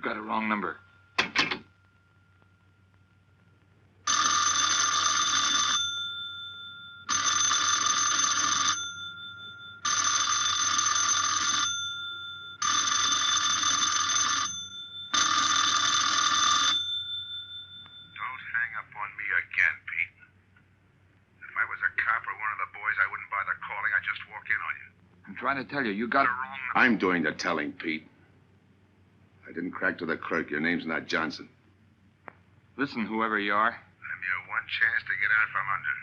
got a wrong number. Trying to tell you, you got it wrong. I'm doing the telling, Pete. I didn't crack to the clerk. Your name's not Johnson. Listen, whoever you are. I'm your one chance to get out from under.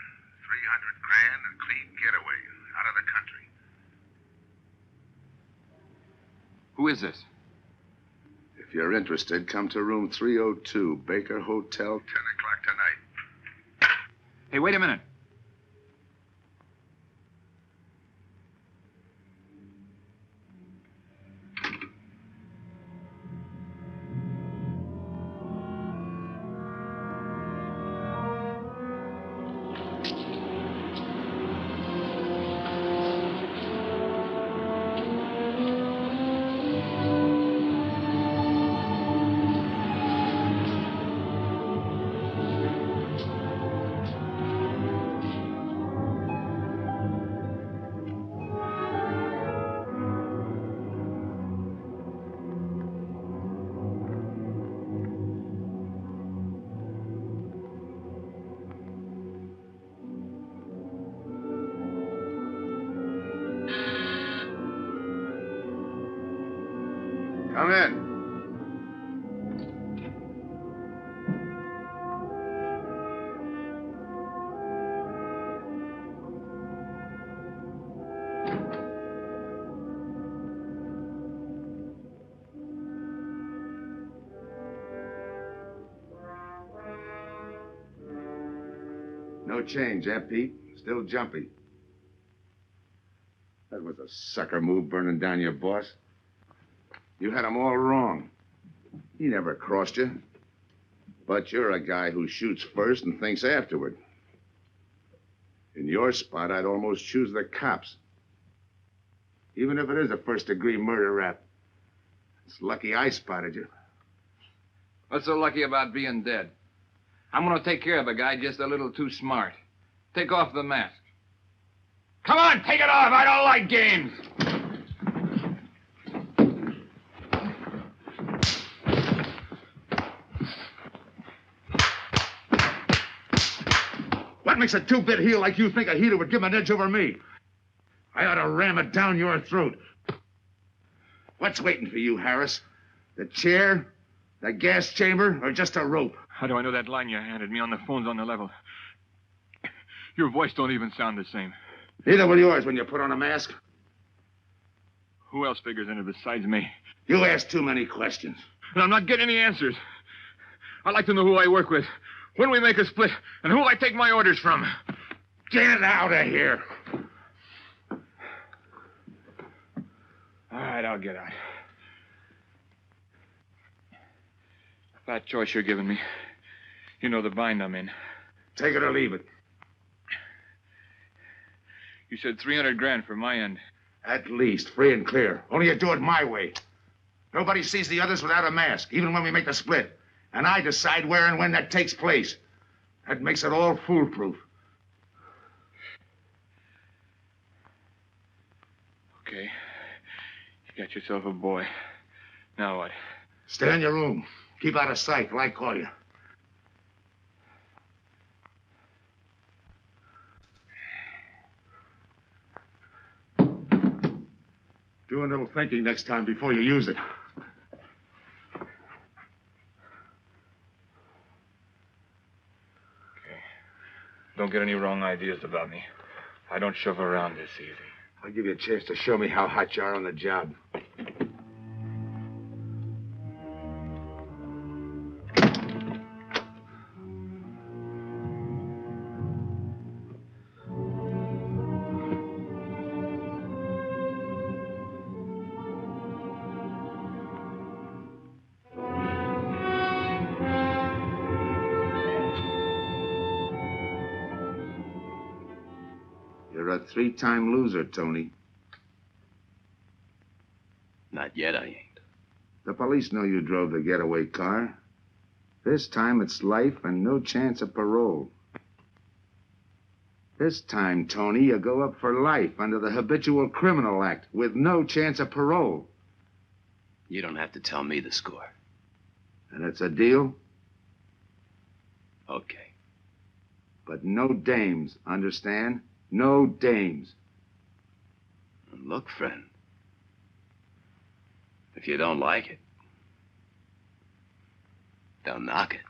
300 grand and clean getaway. Out of the country. Who is this? If you're interested, come to room 302, Baker Hotel. 10 o'clock tonight. Hey, wait a minute. Come in. No change, eh, Pete? Still jumpy. That was a sucker move, burning down your boss. You had him all wrong. He never crossed you. But you're a guy who shoots first and thinks afterward. In your spot, I'd almost choose the cops. Even if it is a first-degree murder rap. It's lucky I spotted you. What's so lucky about being dead? I'm going to take care of a guy just a little too smart. Take off the mask. Come on, take it off. I don't like games. What makes a two-bit heel like you think a heater would give him an edge over me? I ought to ram it down your throat. What's waiting for you, Harris? The chair, the gas chamber, or just a rope? How do I know that line you handed me on the phone's on the level? Your voice don't even sound the same. Neither will yours when you put on a mask. Who else figures in it besides me? You ask too many questions. And I'm not getting any answers. I'd like to know who I work with, when we make a split, and who I take my orders from. Get out of here. All right, I'll get out. That choice you're giving me. You know the bind I'm in. Take it or leave it. You said 300 grand for my end. At least, free and clear. Only you do it my way. Nobody sees the others without a mask, even when we make the split. And I decide where and when that takes place. That makes it all foolproof. Okay. You got yourself a boy. Now what? Stay in your room. Keep out of sight till I call you. Do a little thinking next time before you use it. Okay. Don't get any wrong ideas about me. I don't shove around this easy. I'll give you a chance to show me how hot you are on the job. You're a three-time loser, Tony. Not yet, I ain't. The police know you drove the getaway car. This time it's life and no chance of parole. This time, Tony, you go up for life under the Habitual Criminal Act with no chance of parole. You don't have to tell me the score. And it's a deal? Okay. But no dames, understand? No dames. Look, friend. If you don't like it, don't knock it.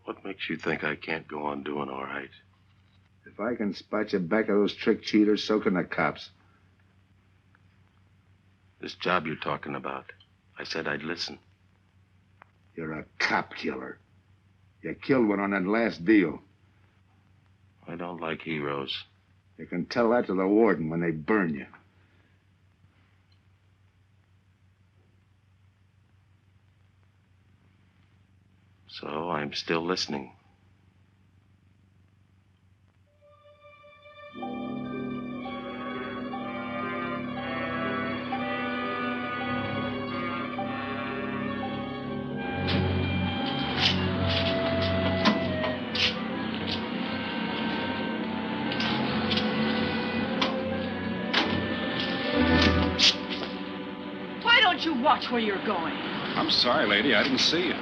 What makes you think I can't go on doing all right? If I can spot you back of those trick cheaters, so can the cops. This job you're talking about, I said I'd listen. You're a cop killer. You killed one on that last deal. I don't like heroes. You can tell that to the warden when they burn you. So I'm still listening. Why don't you watch where you're going? I'm sorry, lady. I didn't see you.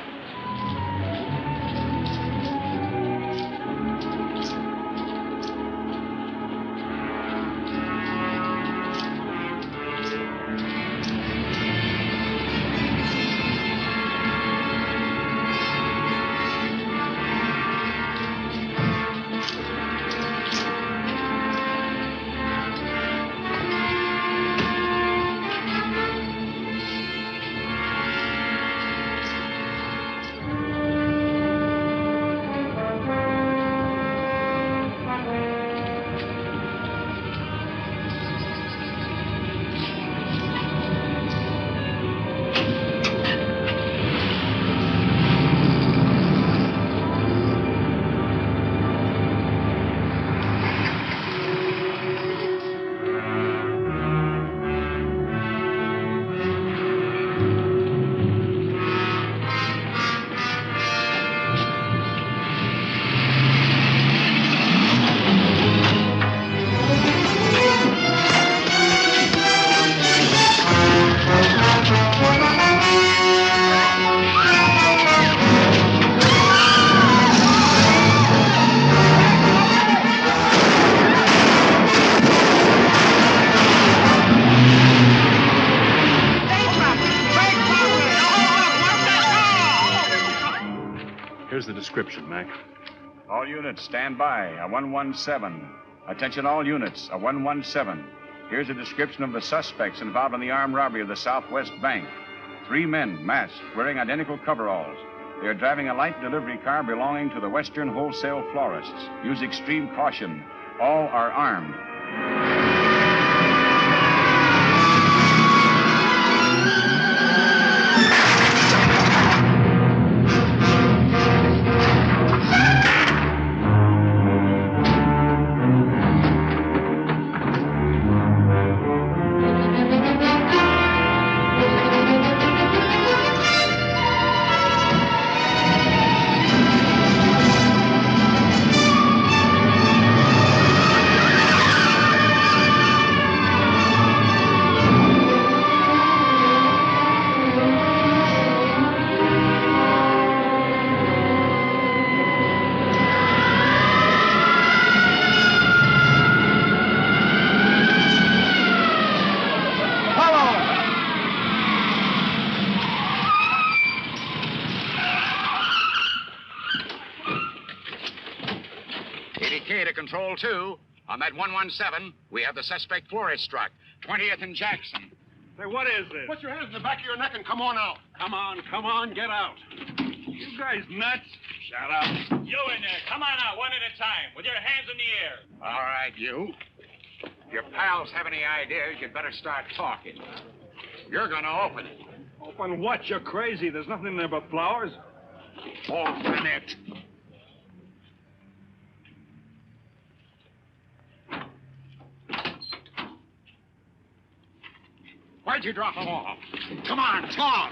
Here's the description, Mac. All units, stand by. A 117. Attention all units, a 117. Here's a description of the suspects involved in the armed robbery of the Southwest Bank. 3 men, masked, wearing identical coveralls. They are driving a light delivery car belonging to the Western Wholesale Florists. Use extreme caution. All are armed. ADK to Control 2. On that 117, we have the suspect florist struck. 20th and Jackson. Say, what is this? Put your hands in the back of your neck and come on out. Come on, get out. You guys nuts? Shut up. You in there. Come on out, one at a time, with your hands in the air. All right, you. If your pals have any ideas, you'd better start talking. You're going to open it. Open what? You're crazy. There's nothing in there but flowers. Open it. Why'd you drop them off? Come on, talk!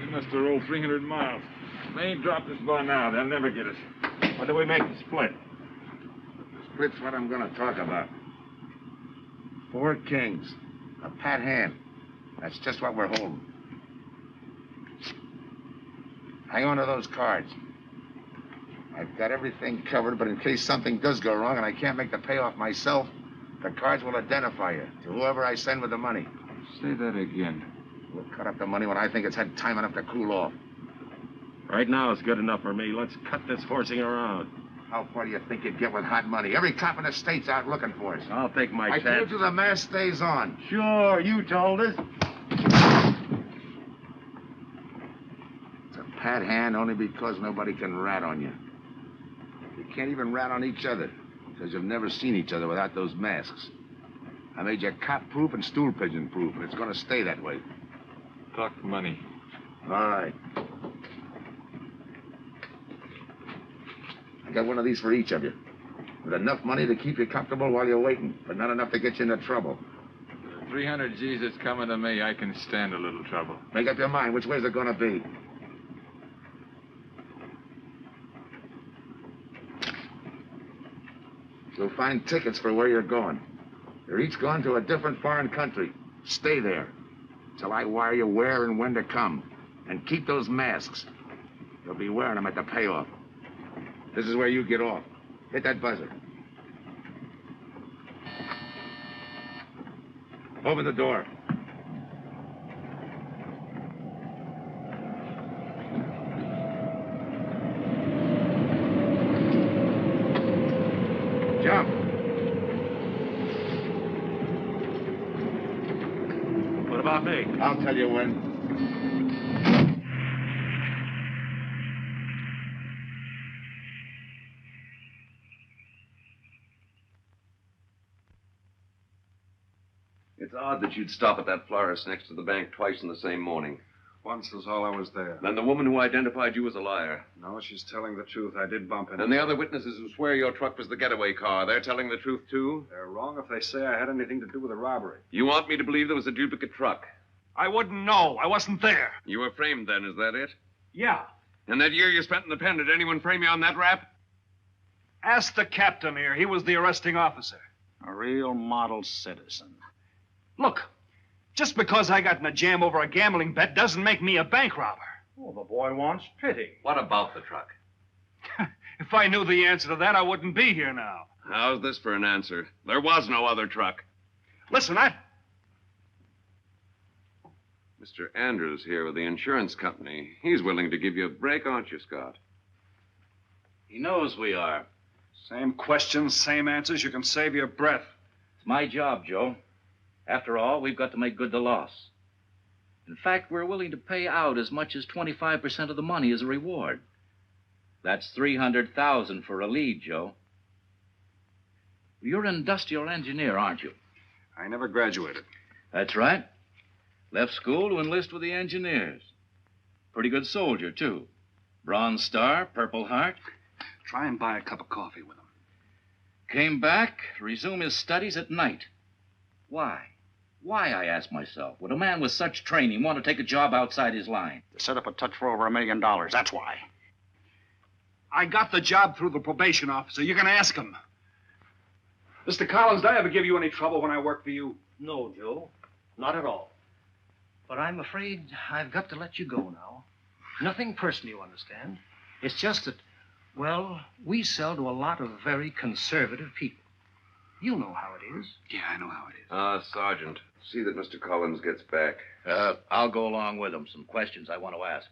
We must have rolled 300 miles. They ain't dropped us by now. They'll never get us. When do we make the split? Split's what I'm going to talk about. 4 kings. A pat hand. That's just what we're holding. Hang on to those cards. I've got everything covered, but in case something does go wrong and I can't make the payoff myself, the cards will identify you to whoever I send with the money. Say that again. We'll cut up the money when I think it's had time enough to cool off. Right now is good enough for me. Let's cut this horsing around. How far do you think you'd get with hot money? Every cop in the state's out looking for us. I'll take my I chance. told you the mask stays on. Sure, you told us. It's a pat hand only because nobody can rat on you. You can't even rat on each other because you've never seen each other without those masks. I made you cop-proof and stool-pigeon-proof, and it's going to stay that way. Talk money. All right. I got one of these for each of you. With enough money to keep you comfortable while you're waiting, but not enough to get you into trouble. 300 G's that's coming to me, I can stand a little trouble. Make up your mind. Which way's it going to be? You'll find tickets for where you're going. You're each going to a different foreign country. Stay there till I wire you where and when to come. And keep those masks. You'll be wearing them at the payoff. This is where you get off. Hit that buzzer. Open the door. Jump. What about me? I'll tell you when. It's odd that you'd stop at that florist next to the bank twice in the same morning. Once was all I was there. Then the woman who identified you as a liar. No, she's telling the truth. I did bump into And the other witnesses who swear your truck was the getaway car, they're telling the truth, too? They're wrong if they say I had anything to do with the robbery. You want me to believe there was a duplicate truck? I wouldn't know. I wasn't there. You were framed then, is that it? Yeah. And that year you spent in the pen, did anyone frame you on that rap? Ask the captain here. He was the arresting officer. A real model citizen. Look, just because I got in a jam over a gambling bet doesn't make me a bank robber. Oh, the boy wants pity. What about the truck? If I knew the answer to that, I wouldn't be here now. How's this for an answer? There was no other truck. Listen, Mr. Andrews here with the insurance company. He's willing to give you a break, aren't you, Scott? He knows we are. Same questions, same answers. You can save your breath. It's my job, Joe. After all, we've got to make good the loss. In fact, we're willing to pay out as much as 25% of the money as a reward. That's $300,000 for a lead, Joe. You're an industrial engineer, aren't you? I never graduated. That's right. Left school to enlist with the engineers. Pretty good soldier, too. Bronze Star, Purple Heart. Try and buy a cup of coffee with him. Came back, resume his studies at night. Why? Why, I ask myself, would a man with such training want to take a job outside his line? To set up a touch for over $1 million. That's why. I got the job through the probation officer. You can ask him. Mr. Collins, did I ever give you any trouble when I worked for you? No, Joe. Not at all. But I'm afraid I've got to let you go now. Nothing personal, you understand. It's just that, well, we sell to a lot of very conservative people. You know how it is. Yeah, I know how it is. Sergeant, see that Mr. Collins gets back. I'll go along with him. Some questions I want to ask.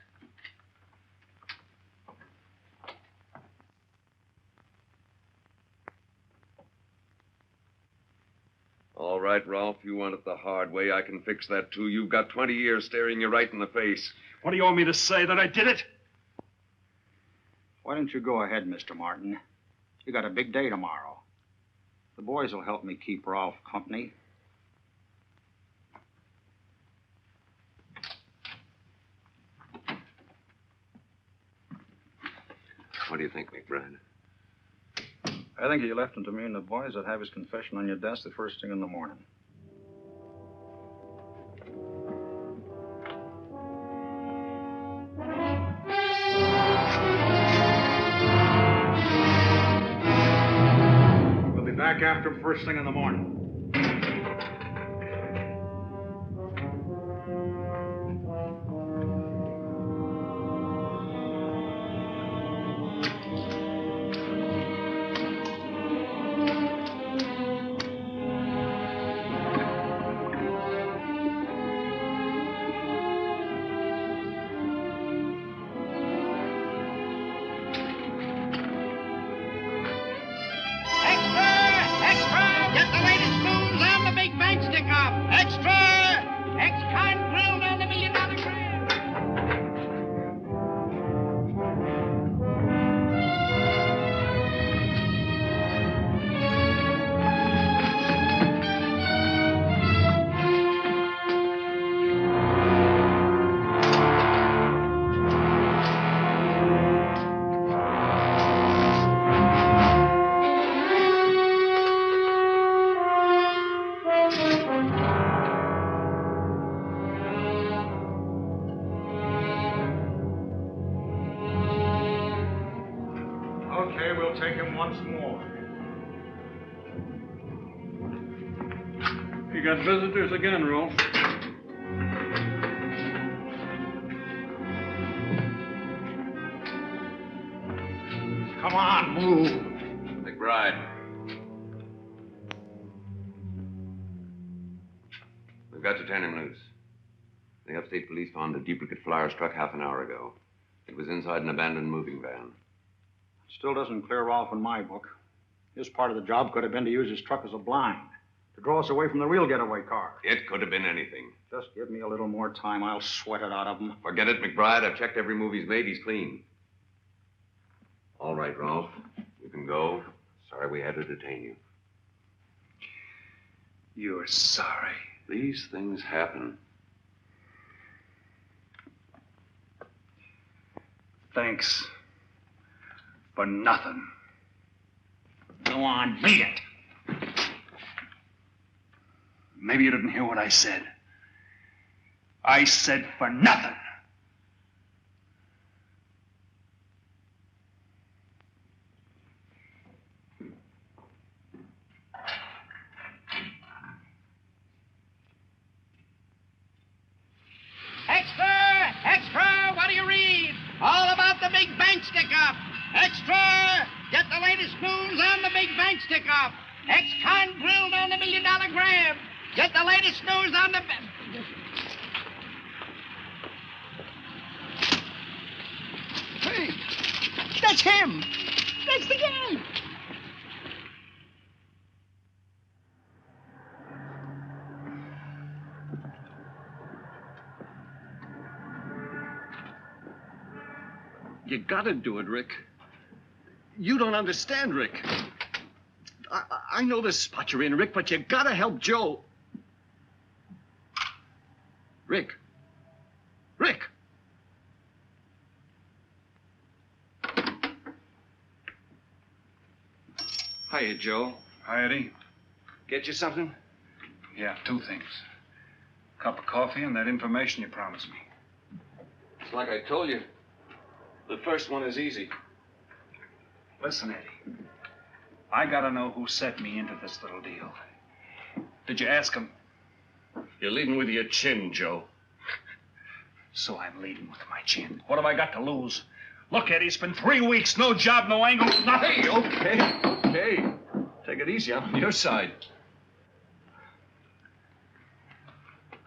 All right, Ralph, you want it the hard way. I can fix that, too. You've got 20 years staring you right in the face. What do you want me to say, that I did it? Why don't you go ahead, Mr. Martin? You got a big day tomorrow. The boys will help me keep Rolf company. What do you think, McBride? I think you left him to me and the boys would have his confession on your desk the first thing in the morning. We'll be back after him first thing in the morning. Okay, we'll take him once more. You got visitors again, Rolf. Come on, move. McBride. We've got to turn him loose. The upstate police found a duplicate flyer struck half an hour ago. It was inside an abandoned moving van. Still doesn't clear Rolf in my book. His part of the job could have been to use his truck as a blind, to draw us away from the real getaway car. It could have been anything. Just give me a little more time. I'll sweat it out of him. Forget it, McBride. I've checked every move he's made. He's clean. All right, Ralph. You can go. Sorry we had to detain you. You're sorry. These things happen. Thanks. For nothing. Go on, beat it. Maybe you didn't hear what I said. I said for nothing. Extra! Extra! What do you read? All about the big bank stick-up. Extra! Get the latest news on the big bank stick-up. Ex-con grilled on the $1 million grab. Get the latest news on the... Hey, that's him. That's the guy. You gotta do it, Rick. You don't understand, Rick. I know the spot you're in, Rick, but you gotta help Joe. Rick. Rick! Hiya, Joe. Hi, Eddie. Get you something? Yeah, 2 things. Cup of coffee and that information you promised me. It's like I told you. The first one is easy. Listen, Eddie. I gotta know who set me into this little deal. Did you ask him? You're leading with your chin, Joe. So I'm leading with my chin. What have I got to lose? Look, Eddie, it's been 3 weeks. No job, no angle, nothing. Hey, okay. Take it easy. I'm on your side.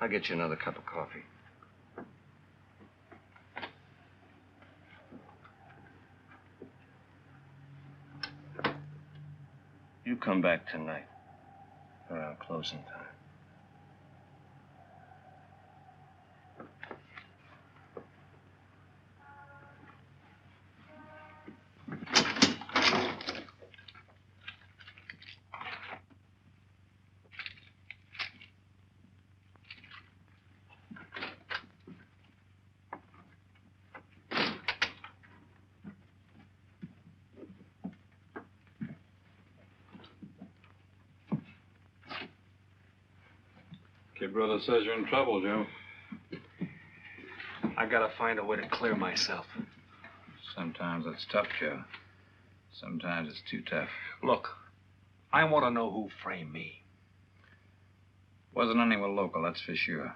I'll get you another cup of coffee. You come back tonight around closing time. Kid brother says you're in trouble, Joe. I gotta find a way to clear myself. Sometimes it's tough, Joe. Sometimes it's too tough. Look, I want to know who framed me. Wasn't anyone local, that's for sure.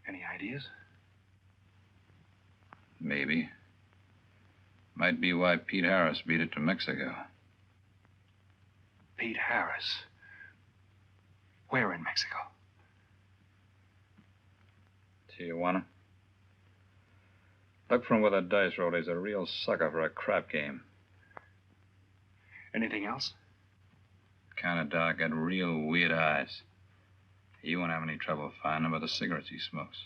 Any ideas? Maybe. Might be why Pete Harris beat it to Mexico. Pete Harris? Where in Mexico? Tijuana. Look from where the dice rolled. He's a real sucker for a crap game. Anything else? Kind of dark, got real weird eyes. You won't have any trouble finding him by the cigarettes he smokes.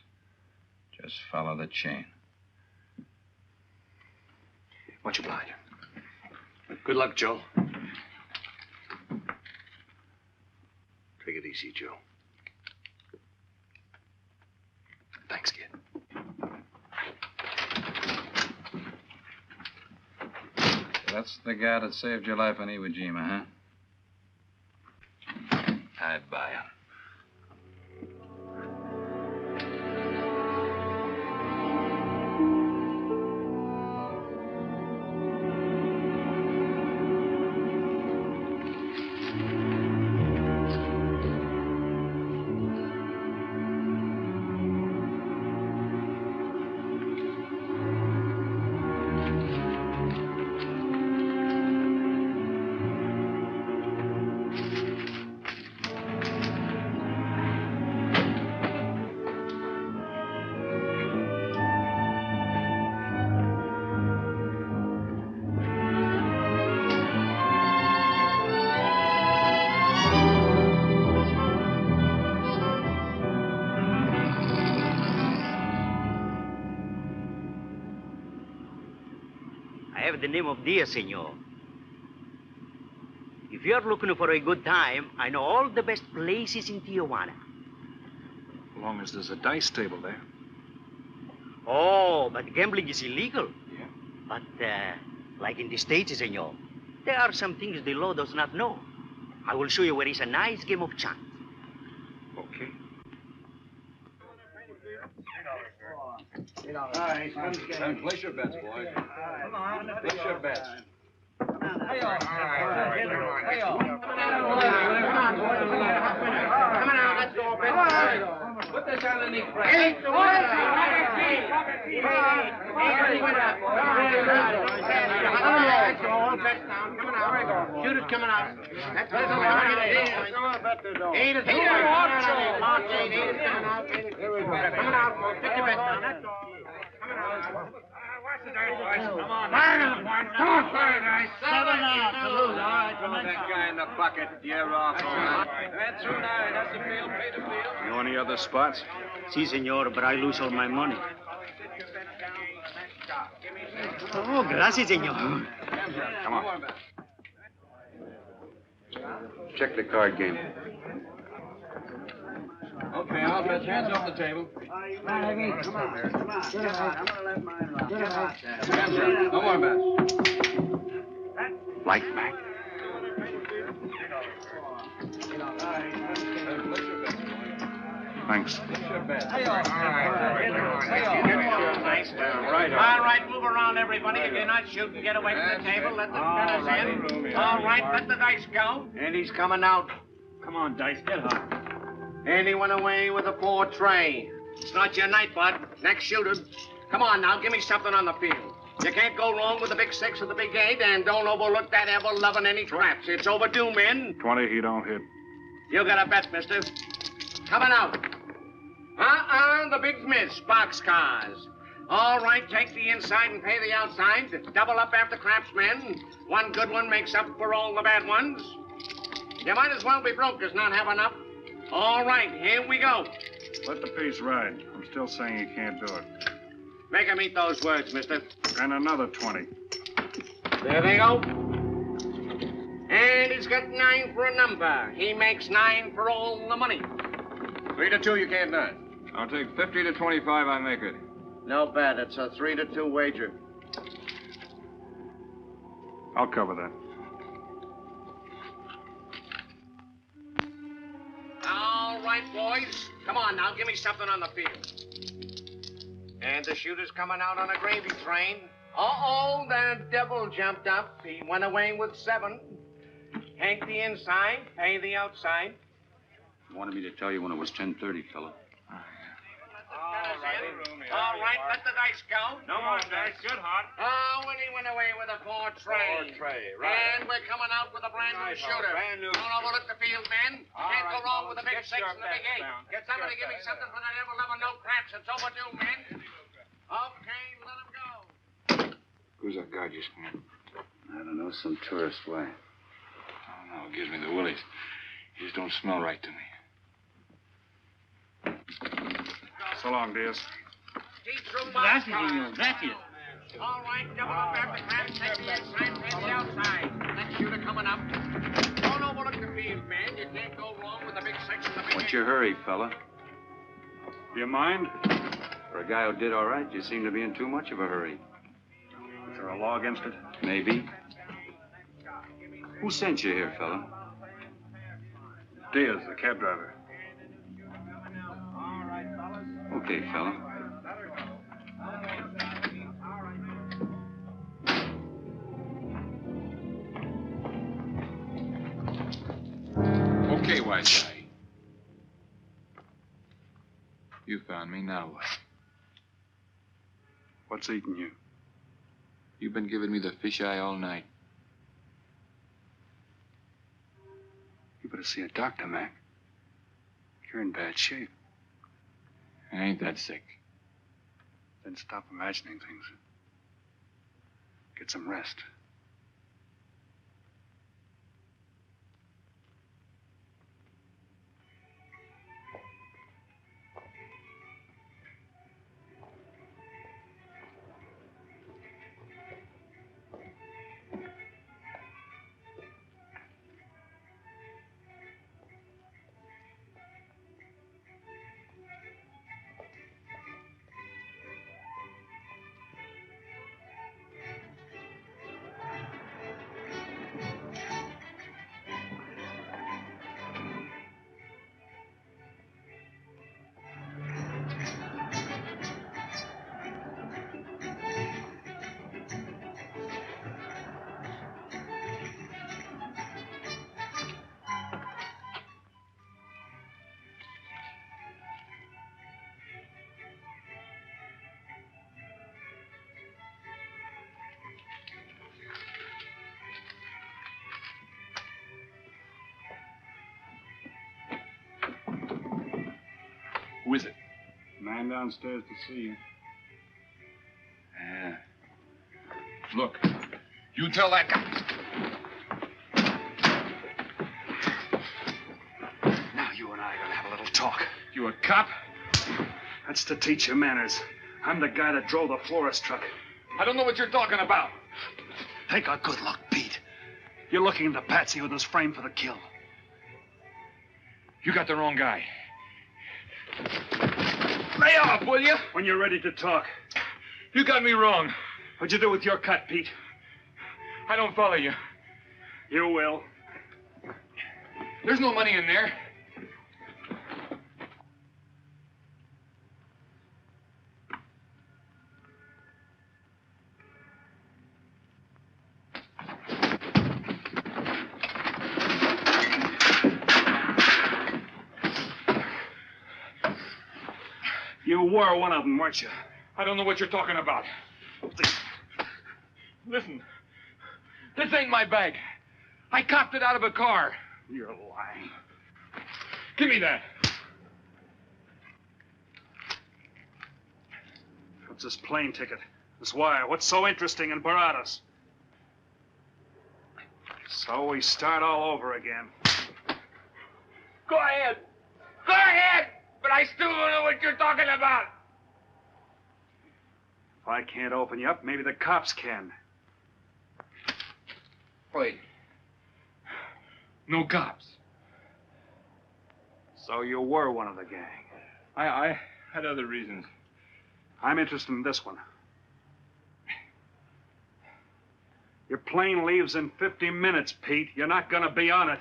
Just follow the chain. Much obliged. Good luck, Joe. Take it easy, Joe. Thanks, kid. That's the guy that saved your life in Iwo Jima, huh? I buy him. I have the name of Diaz, senor. If you're looking for a good time, I know all the best places in Tijuana. As long as there's a dice table there. Oh, but gambling is illegal. Yeah. But, like in the States, senor, there are some things the law does not know. I will show you where is a nice game of chance. Okay. All right, Place your bets, boys. Come on. Place your bets. Hey, come on now, let's go. Put this on the knee press. Shoot it coming out. That's it. Eight is coming out, folks. Get your bets down. That's all. Come on, guys. 7 out to lose. All right, Throw that guy in the bucket. You're off. That's through now. That's the field. Pay the field. You know any other spots? Si, senor, but I lose all my money. Oh, gracias, senor. Come on. Check the card game. Okay, I'll bet hands off the table. Come on. Come on. I'm going to let mine run. Hands up. No more bets. Light back. Thanks. All right, move around, everybody. If you're not shooting, get away from the table. Let the spinners in. All right, let the dice go. And he's coming out. Come on, dice, get hot. And he went away with a 4 tray. It's not your night, bud. Next shooter. Come on now, give me something on the field. You can't go wrong with the big 6 or the big 8, and don't overlook that ever-loving any traps. It's overdue, men. 20, he don't hit. You got a bet, mister. Coming out. The big miss, boxcars. All right, take the inside and pay the outside. Double up after craps, men. One good one makes up for all the bad ones. You might as well be broke as not have enough. All right, here we go. Let the piece ride. I'm still saying he can't do it. Make him eat those words, mister. And another 20. There they go. And he's got 9 for a number. He makes 9 for all the money. 3 to 2, you can't deny. I'll take 50 to 25, I make it. No bet. It's a 3 to 2 wager. I'll cover that. All right, boys. Come on now, give me something on the field. And the shooter's coming out on a gravy train. Uh-oh, the devil jumped up. He went away with 7. Hank the inside, pay the outside. You wanted me to tell you when it was 10:30, fella. All right, let the dice go. No more dice. Good, Hart. Oh, and he went away with a 4 tray. 4 tray, right. And we're coming out with a brand new shooter. brand new Don't overlook the field, men. Can't go wrong with the big 6 and the big 8. down. Get somebody to give me something for that ever-loving no craps. It's overdue, men. Okay, let him go. Who's that guy just came in? I don't know, some tourist. Why? Oh, no, it gives me the willies. He just don't smell right to me. So long, Diaz. Gracias, senor. Gracias. All right, double up after craps. Take the inside, pay the outside. Next shooter coming up. Don't overlook the field, man. You can't go wrong with the big 6 and the big What's 8. your hurry, fella? Do you mind? For a guy who did all right, you seem to be in too much of a hurry. Is there a law against it? Maybe. Who sent you here, fella? Diaz, the cab driver. Okay, fella. Okay, wise guy. You found me, now what? What's eating you? You've been giving me the fisheye all night. You better see a doctor, Mac. You're in bad shape. I ain't that sick. Then stop imagining things. Get some rest. Who is it? Man downstairs to see you. Yeah. Look, you tell that guy. Now you and I are gonna have a little talk. You a cop? That's to teach you manners. I'm the guy that drove the florist truck. I don't know what you're talking about. Take a good look, Pete. You're looking into Patsy, who was framed for the kill. You got the wrong guy. Lay off, will you? When you're ready to talk. You got me wrong. What'd you do with your cut, Pete? I don't follow you. You will. There's no money in there. You were one of them, weren't you? I don't know what you're talking about. Listen, this ain't my bag. I copped it out of a car. You're lying. Give me that. What's this plane ticket? This wire? What's so interesting in Baradas? So we start all over again. Go ahead. Go ahead. But I still don't know what you're talking about. If I can't open you up, maybe the cops can. Wait. No cops. So you were one of the gang. I had other reasons. I'm interested in this one. Your plane leaves in 50 minutes, Pete. You're not gonna be on it.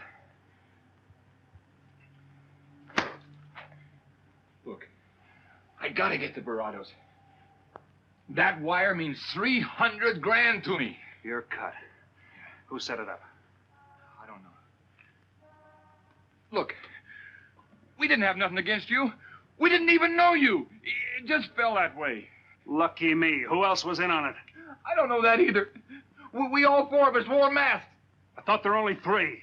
I gotta get to Barados. That wire means 300 grand to me. You're cut. Who set it up? I don't know. Look, we didn't have nothing against you. We didn't even know you. It just fell that way. Lucky me. Who else was in on it? I don't know that either. We all four of us wore masks. I thought there were only 3.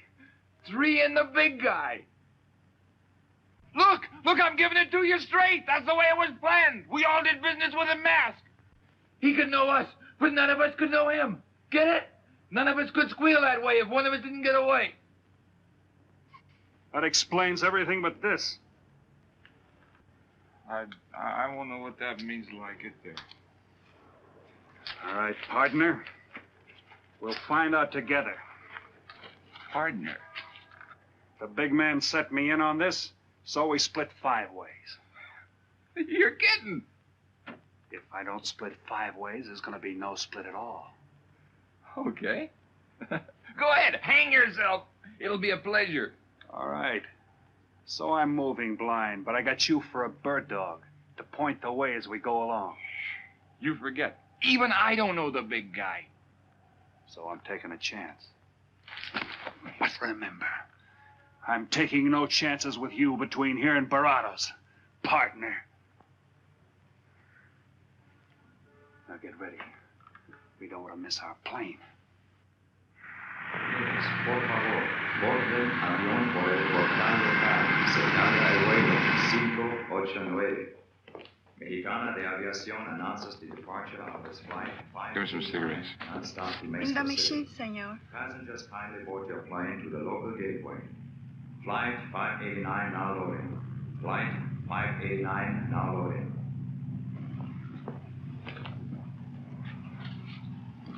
3 and the big guy. Look, I'm giving it to you straight. That's the way it was planned. We all did business with a mask. He could know us, but none of us could know him. Get it? None of us could squeal that way if one of us didn't get away. That explains everything but this. I won't know what that means till I get there. All right, partner. We'll find out together. Partner? The big man set me in on this, so we split 5 ways. You're kidding. If I don't split 5 ways, there's gonna be no split at all. Okay. Go ahead, hang yourself. It'll be a pleasure. All right. So I'm moving blind, but I got you for a bird dog to point the way as we go along. You forget. Even I don't know the big guy. So I'm taking a chance. But remember, I'm taking no chances with you between here and Barados, partner. Now get ready. We don't want to miss our plane. Por favor, borden avión por el portal local, cercano al vuelo 589. Mexicana de Aviación announces the departure of this flight 5. Give me some cigarettes. Non-stop to In Mexico the machine, City. senor. Passengers kindly board your plane to the local gateway. Flight 589 now loading. Flight 589 now loading.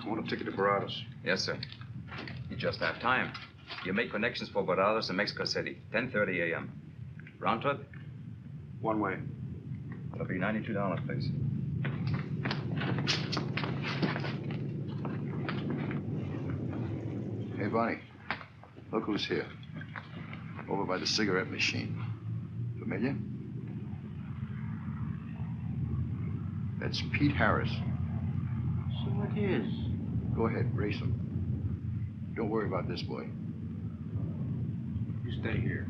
I want a ticket to Barados. Yes, sir. You just have time. You make connections for Barados and Mexico City, 10:30 a.m. Round trip? One way. That'll be $92, please. Hey, Bonnie. Look who's here. Over by the cigarette machine. Familiar? That's Pete Harris. So it is. Go ahead, race him. Don't worry about this boy. You stay here.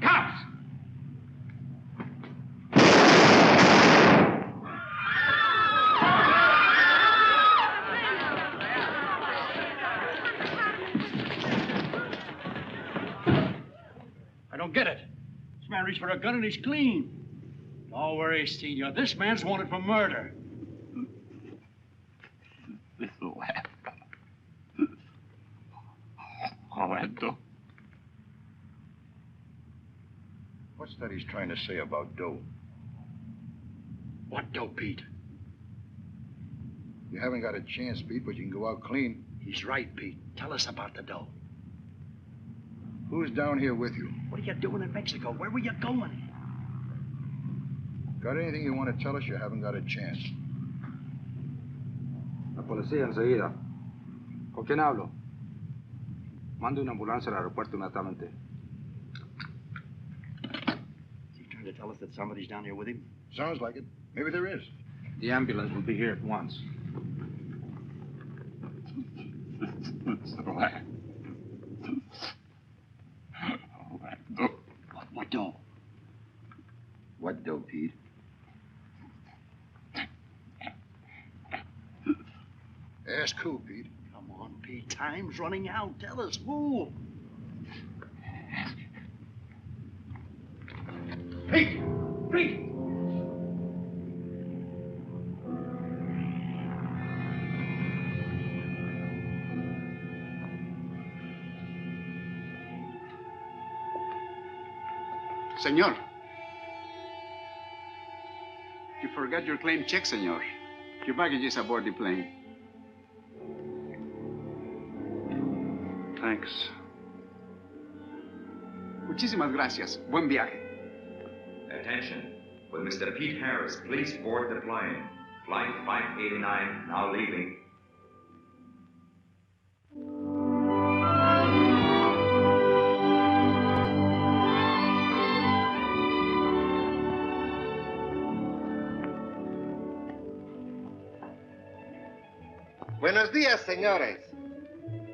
Cops! I don't get it. This man reached for a gun and he's clean. Don't worry, Senor. This man's wanted for murder. Little lad. Orlando. What's that he's trying to say about dough? What dough, Pete? You haven't got a chance, Pete, but you can go out clean. He's right, Pete. Tell us about the dough. Who's down here with you? What are you doing in Mexico? Where were you going? Got anything you want to tell us? You haven't got a chance. La policía enseguida. ¿Con quién hablo? Mande una ambulancia al aeropuerto inmediatamente. Is he trying to tell us that somebody's down here with him? Sounds like it. Maybe there is. The ambulance will be here at once. What dough? What dough, Pete? Ask who, Pete? Come on, Pete. Time's running out. Tell us who. Pete! Pete! Senor. You forgot your claim check, senor. Your baggage is aboard the plane. Thanks. Muchísimas gracias. Buen viaje. Attention. Will Mr. Pete Harris please board the plane? Flight 589 now leaving. Buenos dias, senores.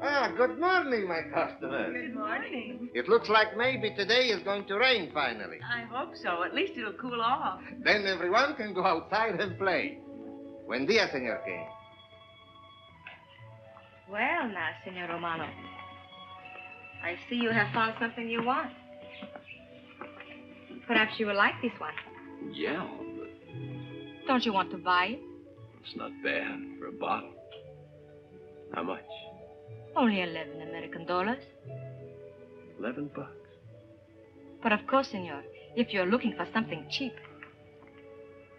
Ah, good morning, my customers. Good morning. It looks like maybe today is going to rain finally. I hope so. At least it'll cool off. Then everyone can go outside and play. Buen dia, Senor King. Well, now, Senor Romano, I see you have found something you want. Perhaps you will like this one. Yeah, Don't you want to buy it? it's not bad for a bottle. How much? Only 11 American dollars. $11. But of course, senor, if you're looking for something cheap,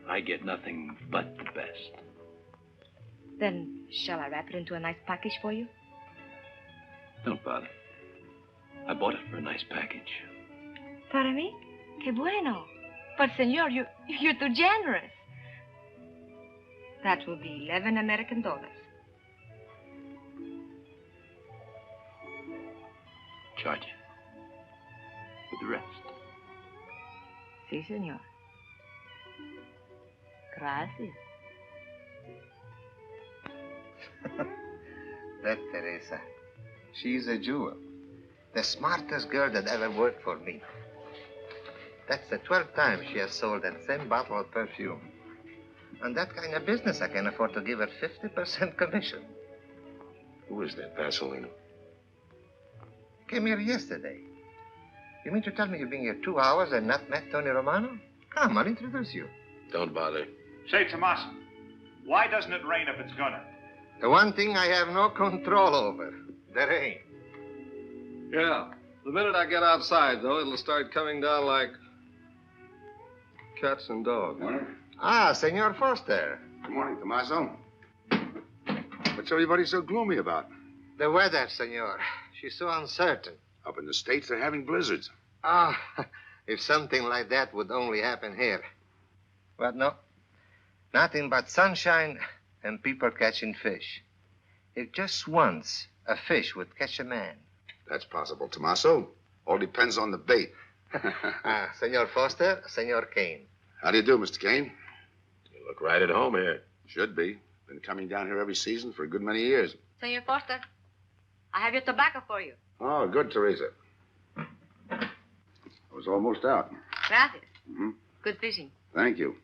I get nothing but the best. then shall I wrap it into a nice package for you? Don't bother. I bought it for a nice package. Para mí? Que bueno. But, senor, you're too generous. That will be 11 American dollars. Charge it. With the rest. Si, senor. Gracias. That Teresa, she's a jewel. The smartest girl that ever worked for me. That's the 12th time she has sold that same bottle of perfume. On that kind of business, I can afford to give her 50% commission. Who is that Vaseline? Came here yesterday. You mean to tell me you've been here 2 hours and not met Tony Romano? Come, I'll introduce you. Don't bother. Say, Tomas, why doesn't it rain if it's gonna? The one thing I have no control over, the rain. Yeah. The minute I get outside, though, it'll start coming down like cats and dogs. Ah, Senor Foster. Good morning, Tommaso. What's everybody so gloomy about? The weather, senor. She's so uncertain. Up in the States, they're having blizzards. Ah, if something like that would only happen here. But no. Nothing but sunshine and people catching fish. If just once a fish would catch a man. That's possible, Tommaso. All depends on the bait. Ah, Senor Foster, Senor Kane. How do you do, Mr. Kane? You look right at home here. Should be. Been coming down here every season for a good many years. Senor Foster, I have your tobacco for you. Oh, good, Teresa. I was almost out. Gracias. Mm-hmm. Good fishing. Thank you.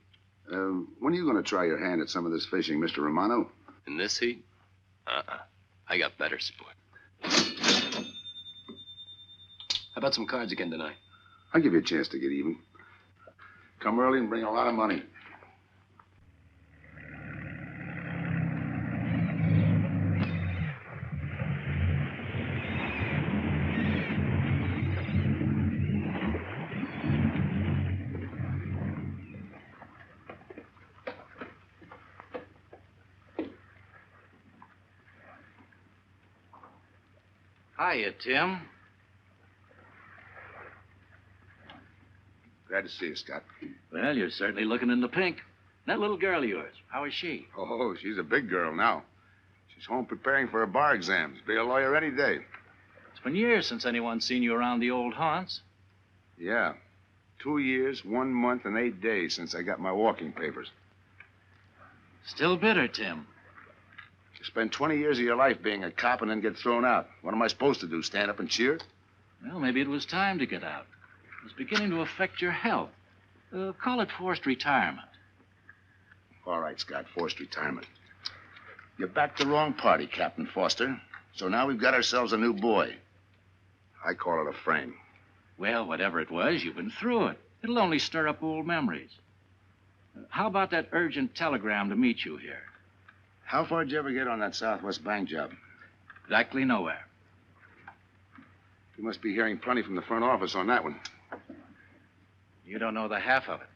When are you going to try your hand at some of this fishing, Mr. Romano? In this heat? I got better sport. How about some cards again tonight? I'll give you a chance to get even. Come early and bring a lot of money. Hiya, Tim. Glad to see you, Scott. Well, you're certainly looking in the pink. That little girl of yours, how is she? Oh, she's a big girl now. She's home preparing for her bar exams. Be a lawyer any day. It's been years since anyone's seen you around the old haunts. Yeah. 2 years, 1 month, and 8 days since I got my walking papers. Still bitter, Tim. You spend 20 years of your life being a cop and then get thrown out. What am I supposed to do, stand up and cheer? Well, maybe it was time to get out. It was beginning to affect your health. Call it forced retirement. All right, Scott, forced retirement. You backed the wrong party, Captain Foster. So now we've got ourselves a new boy. I call it a frame. Well, whatever it was, you've been through it. It'll only stir up old memories. How about that urgent telegram to meet you here? How far did you ever get on that Southwest Bank job? Exactly nowhere. You must be hearing plenty from the front office on that one. You don't know the half of it.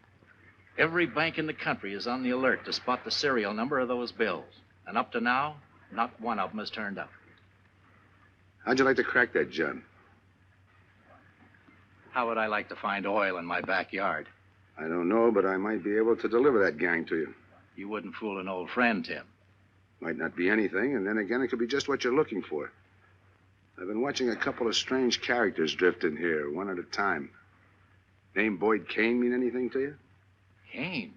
Every bank in the country is on the alert to spot the serial number of those bills. And up to now, not one of them has turned up. How'd you like to crack that, John? How would I like to find oil in my backyard? I don't know, but I might be able to deliver that gang to you. You wouldn't fool an old friend, Tim. Might not be anything, and then again, it could be just what you're looking for. I've been watching a couple of strange characters drift in here, one at a time. Name Boyd Kane mean anything to you? Kane?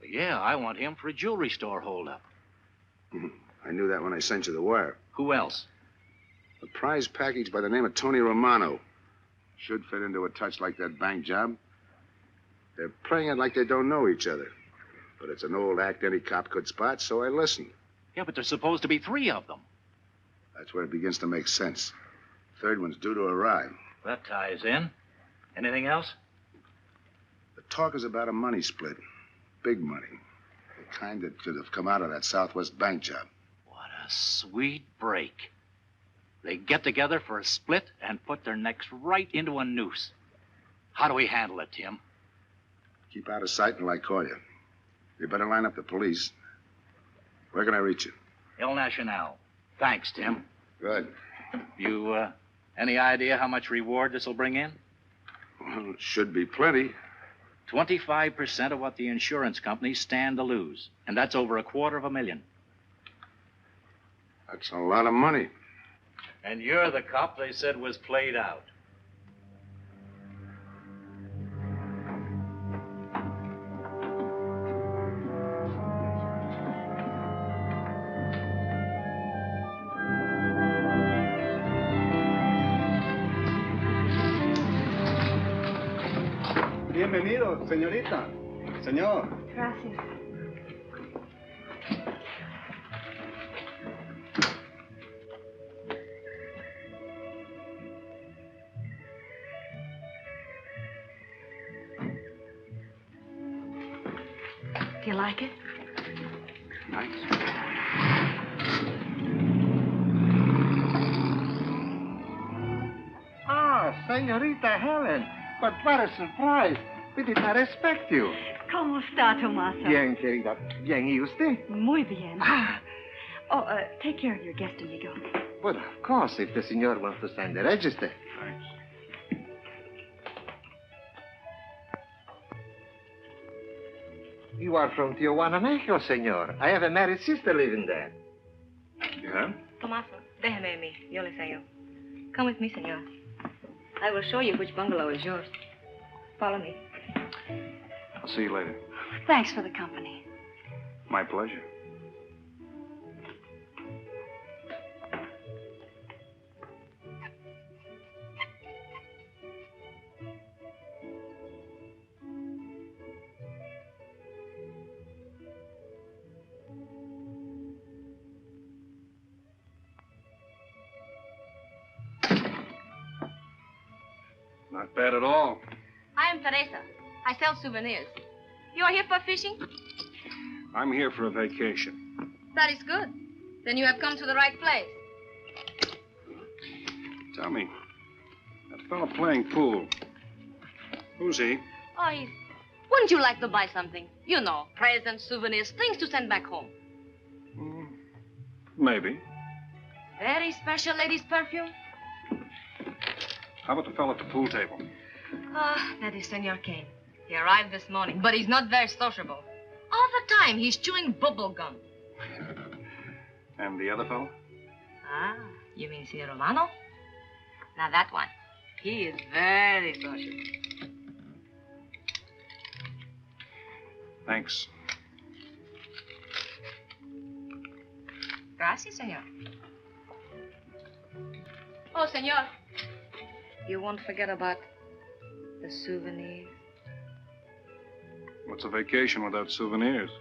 Yeah, I want him for a jewelry store holdup. I knew that when I sent you the wire. Who else? A prize package by the name of Tony Romano. Should fit into a touch like that bank job. They're playing it like they don't know each other. But it's an old act any cop could spot, so I listened. Yeah, but there's supposed to be 3 of them. That's where it begins to make sense. Third one's due to arrive. That ties in. Anything else? The talk is about a money split. Big money. The kind that could have come out of that Southwest bank job. What a sweet break. They get together for a split and put their necks right into a noose. How do we handle it, Tim? Keep out of sight until I call you. You better line up the police. Where can I reach you? El Nacional. Thanks, Tim. Good. You, any idea how much reward this will bring in? Well, it should be plenty. 25% of what the insurance companies stand to lose. And that's over $250,000. That's a lot of money. And you're the cop they said was played out. Bienvenido, señorita. Señor. Gracias. Do you like it? Nice. Ah, señorita Helen. But what a surprise. We did not expect you. ¿Cómo está, Tomaso? Bien, querida. Bien, ¿y usted? Muy bien. Ah. Oh, take care of your guest when you go. But of course, if the senor wants to sign the register. Thanks. You are from Tijuana, Mexico, senor. I have a married sister living there. Yeah? Tomaso, déjeme a mí. Yo le enseño. Come with me, senor. I will show you which bungalow is yours. Follow me. I'll see you later. Thanks for the company. My pleasure. Not bad at all. I am Teresa. I sell souvenirs. You are here for fishing? I'm here for a vacation. That is good. Then you have come to the right place. Tell me, that fellow playing pool, who's he? Oh, he's... Wouldn't you like to buy something? You know, presents, souvenirs, things to send back home. Maybe. Very special ladies' perfume. How about the fellow at the pool table? Ah, that is Senor Kane. He arrived this morning, but he's not very sociable. All the time, he's chewing bubble gum. And the other fellow? Ah, you mean Senor Romano? Now, that one. He is very social. Thanks. Gracias, senor. Oh, senor. You won't forget about the souvenirs. What's a vacation without souvenirs?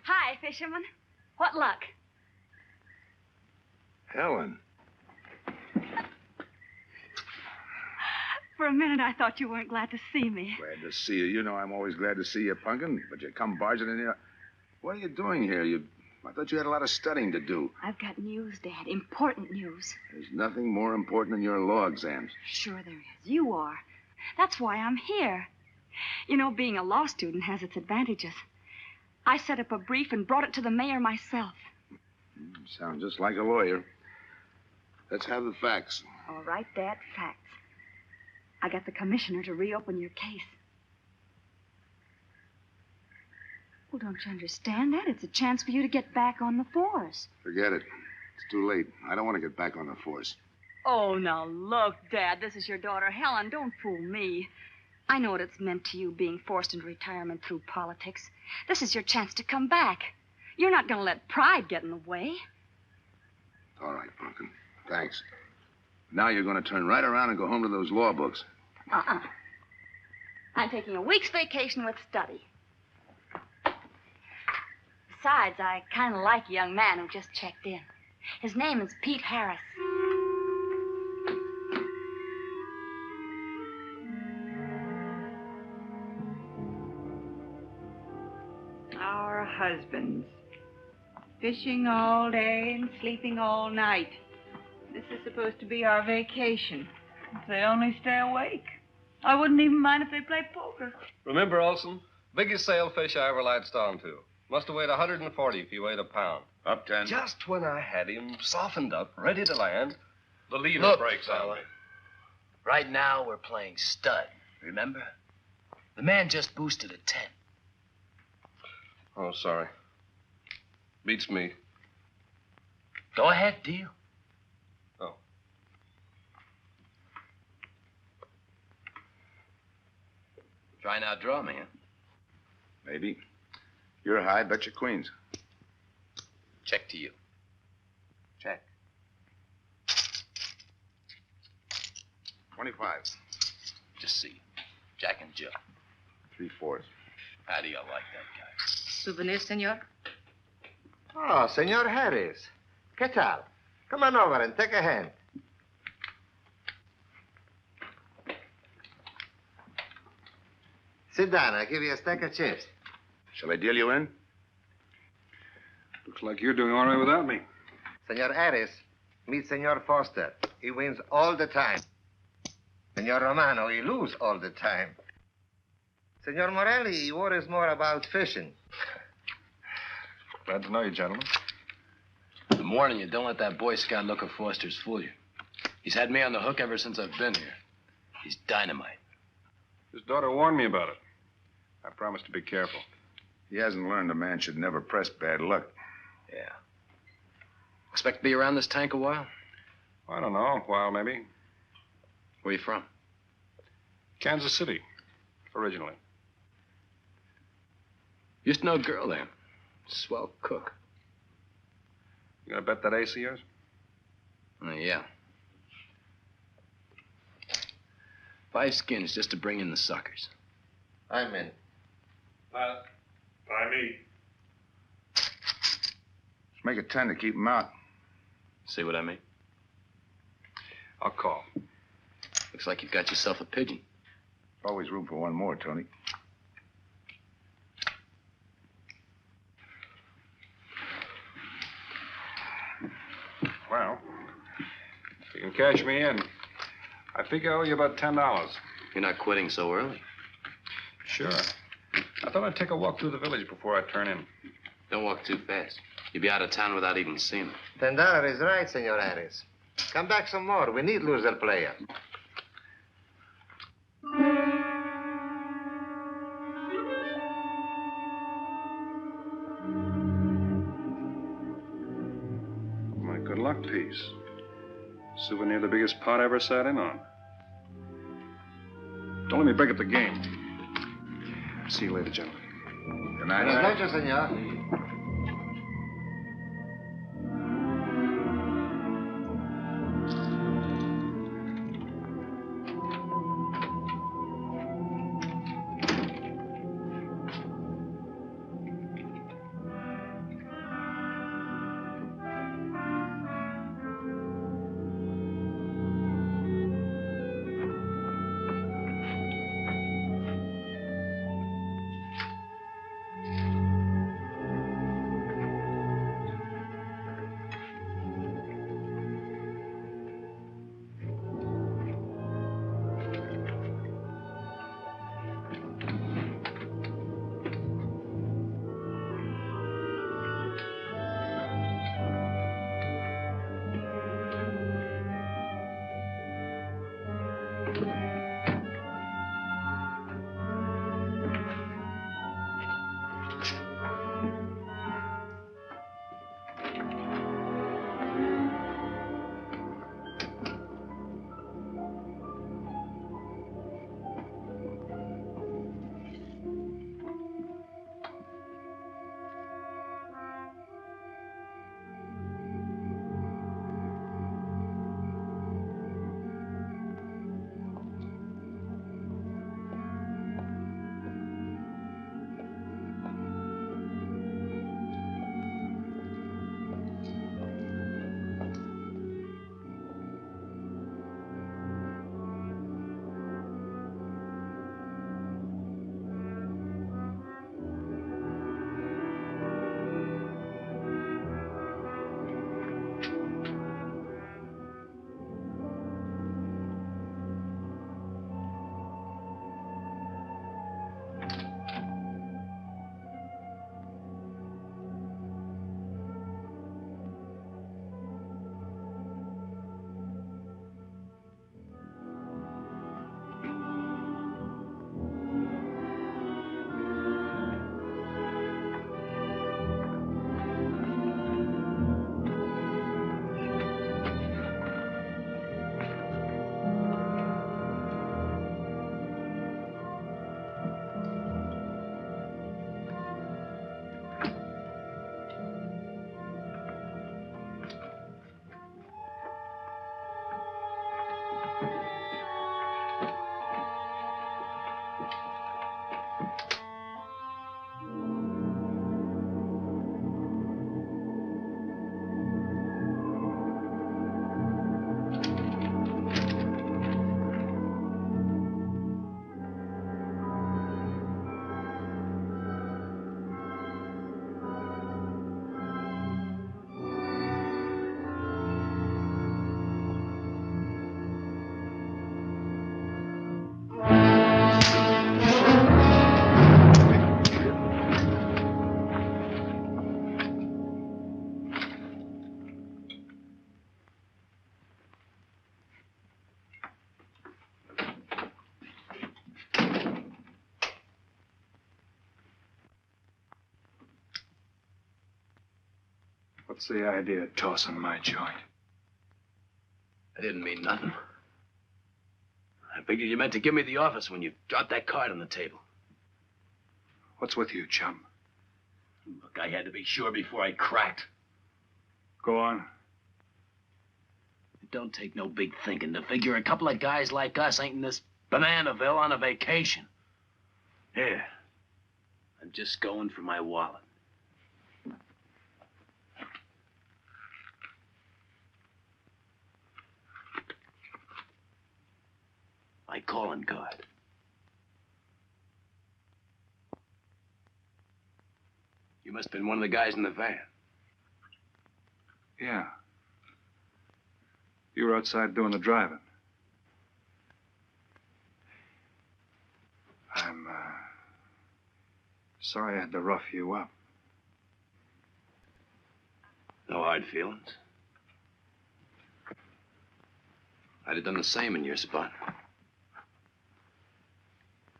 Hi, fisherman. What luck? Helen. For a minute, I thought you weren't glad to see me. Glad to see you. You know I'm always glad to see you, Punkin, but you come barging in here. What are you doing here? You I thought you had a lot of studying to do. I've got news, Dad. Important news. There's nothing more important than your law exams. Sure there is. You are. That's why I'm here. You know, being a law student has its advantages. I set up a brief and brought it to the mayor myself. Sound just like a lawyer. Let's have the facts. All right, Dad, facts. I got the commissioner to reopen your case. Well, don't you understand that? It's a chance for you to get back on the force. Forget it. It's too late. I don't want to get back on the force. Oh, now look, Dad, this is your daughter, Helen. Don't fool me. I know what it's meant to you being forced into retirement through politics. This is your chance to come back. You're not going to let pride get in the way. All right, Pumpkin. Thanks. Now you're going to turn right around and go home to those law books. Uh-uh. I'm taking a week's vacation with study. Besides, I kind of like a young man who just checked in. His name is Pete Harris. Our husbands. Fishing all day and sleeping all night. This is supposed to be our vacation. If they only stay awake. I wouldn't even mind if they played poker. Remember, Olson, biggest sailfish I ever latched onto. Must have weighed 140 if he weighed a pound. Up 10. Just when I had him softened up, ready to land, the leader Look, breaks on fella. me. Right now, we're playing stud, remember? The man just boosted a 10. Oh, sorry. Beats me. Go ahead, deal. Oh. Try and outdraw me, huh? Maybe. You're high, bet your queens. Check to you. Check. 25. Just see. Jack and Jill. 3/4. How do you like that guy? Souvenir, senor? Oh, Senor Harris. ¿Qué tal? Come on over and take a hand. Sit down. I'll give you a stack of chips. Shall I deal you in? Looks like you're doing all right without me. Senor Harris, meet Senor Foster. He wins all the time. Senor Romano, he loses all the time. Senor Morelli, he worries more about fishing. Glad to know you, gentlemen. I'm warning you, don't let that Boy Scout look of Foster's fool you. He's had me on the hook ever since I've been here. He's dynamite. His daughter warned me about it. I promised to be careful. He hasn't learned a man should never press bad luck. Yeah. Expect to be around this tank a while? I don't know, a while maybe. Where you from? Kansas City, originally. Used to know a girl there. Swell cook. You gonna bet that ace of yours? Yeah. 5 skins just to bring in the suckers. I'm in. By me. Let's make it 10 to keep him out. See what I mean? I'll call. Looks like you've got yourself a pigeon. Always room for one more, Tony. Well, if you can cash me in, I think I owe you about $10. You're not quitting so early. Sure. I thought I'd take a walk through the village before I turn in. Don't walk too fast. You'll be out of town without even seeing it. $10 is right, Senor Harris. Come back some more. We need loser player. My good luck piece. Souvenir the biggest pot I ever sat in on. Don't let me break up the game. See you later, gentlemen. Good night. Buenas noches, senor. What's the idea of tossing my joint? I didn't mean nothing. I figured you meant to give me the office when you dropped that card on the table. What's with you, chum? Look, I had to be sure before I cracked. Go on. It don't take no big thinking to figure a couple of guys like us ain't in this Bananaville on a vacation. Here, I'm just going for my wallet. My calling card. You must have been one of the guys in the van. Yeah. You were outside doing the driving. I'm, sorry I had to rough you up. No hard feelings. I'd have done the same in your spot.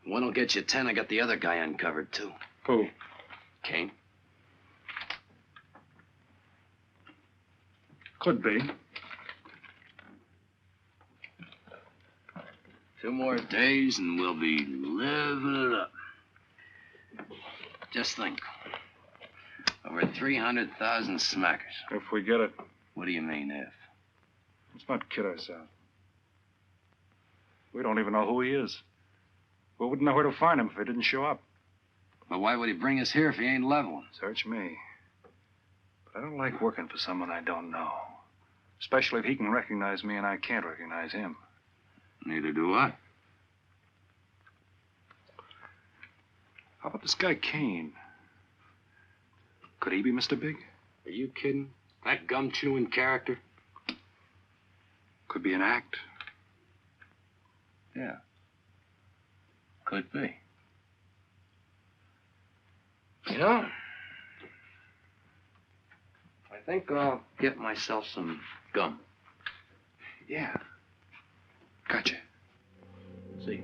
One will get you 10. I got the other guy uncovered, too. Who? Kane. Could be. 2 more days and we'll be living it up. Just think. Over 300,000 smackers. If we get it. What do you mean, if? Let's not kid ourselves. We don't even know who he is. We wouldn't know where to find him if he didn't show up. But why would he bring us here if he ain't leveling? Search me. But I don't like working for someone I don't know. Especially if he can recognize me and I can't recognize him. Neither do I. How about this guy Kane? Could he be Mr. Big? Are you kidding? That gum-chewing character? Could be an act. Yeah. Could be. You know, I think I'll get myself some gum. Yeah. Gotcha. See.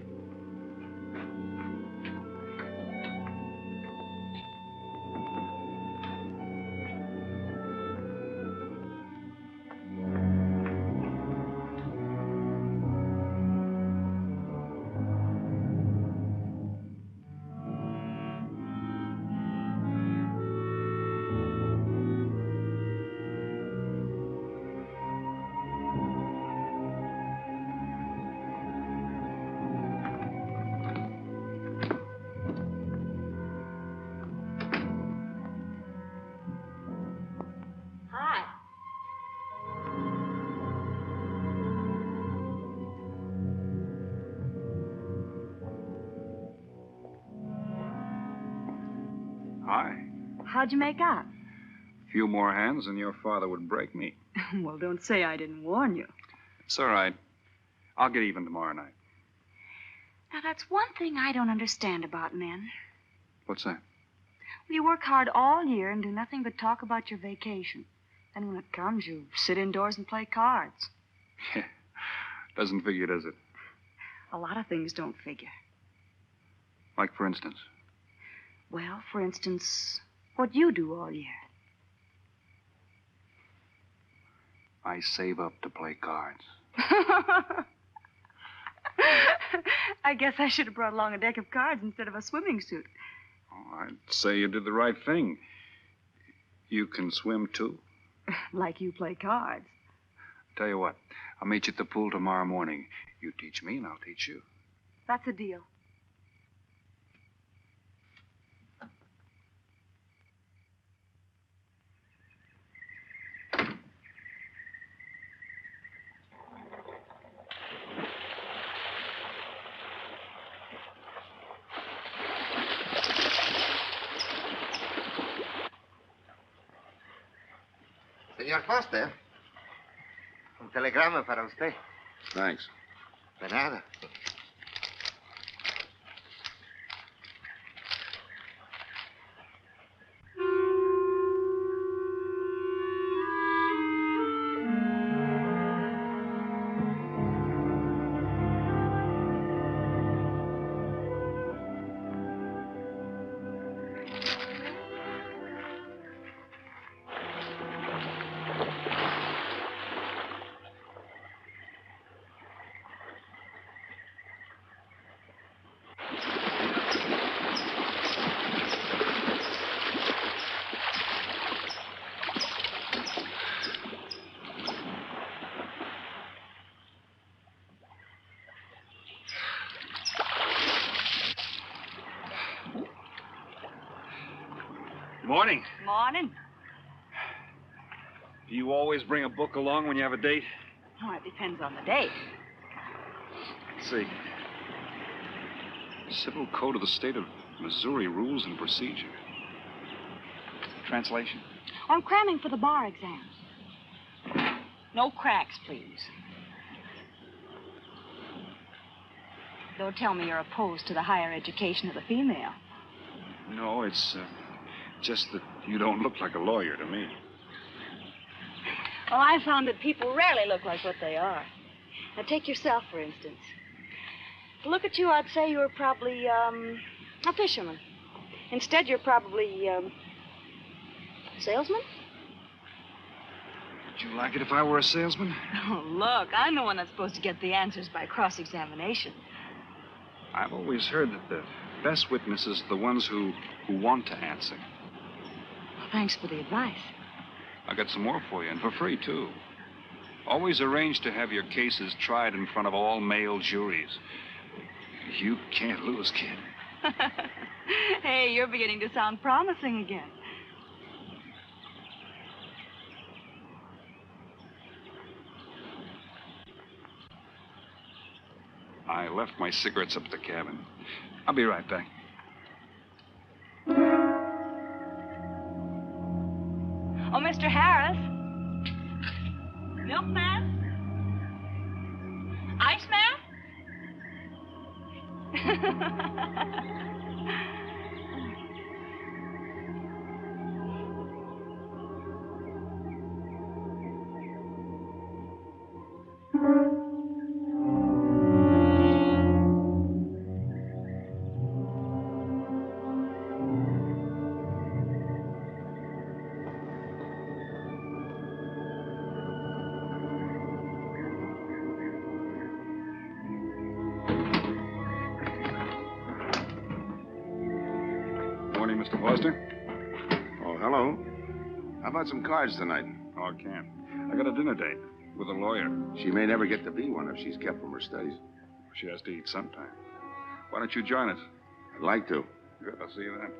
Hi. How'd you make out? A few more hands and your father would break me. Well, don't say I didn't warn you. It's all right. I'll get even tomorrow night. Now, that's one thing I don't understand about men. What's that? Well, you work hard all year and do nothing but talk about your vacation. Then when it comes, you sit indoors and play cards. Doesn't figure, does it? A lot of things don't figure. Like, for instance? Well, for instance, what you do all year. I save up to play cards. I guess I should have brought along a deck of cards instead of a swimming suit. Oh, I'd say you did the right thing. You can swim, too. Like you play cards. Tell you what, I'll meet you at the pool tomorrow morning. You teach me and I'll teach you. That's a deal. Senor Foster. Un telegrama para usted. Thanks. De nada. Morning. Morning. Do you always bring a book along when you have a date? Oh, it depends on the date. Let's see. Civil Code of the State of Missouri Rules and Procedure. Translation. I'm cramming for the bar exam. No cracks, please. Don't tell me you're opposed to the higher education of the female. No, it's just that you don't look like a lawyer to me. Well, I found that people rarely look like what they are. Now, take yourself, for instance. To look at you, I'd say you're probably, a fisherman. Instead, you're probably, a salesman? Would you like it if I were a salesman? Oh, look, I'm the one that's supposed to get the answers by cross-examination. I've always heard that the best witnesses are the ones who want to answer. Well, thanks for the advice. I got some more for you, and for free, too. Always arrange to have your cases tried in front of all male juries. You can't lose, kid. Hey, you're beginning to sound promising again. I left my cigarettes up at the cabin. I'll be right back. Oh, Mr. Harris. Milkman? Iceman? Morning, Mr. Foster. Oh, hello. How about some cards tonight? Oh, I can't. I got a dinner date with a lawyer. She may never get to be one if she's kept from her studies. She has to eat sometime. Why don't you join us? I'd like to. Good, I'll see you then.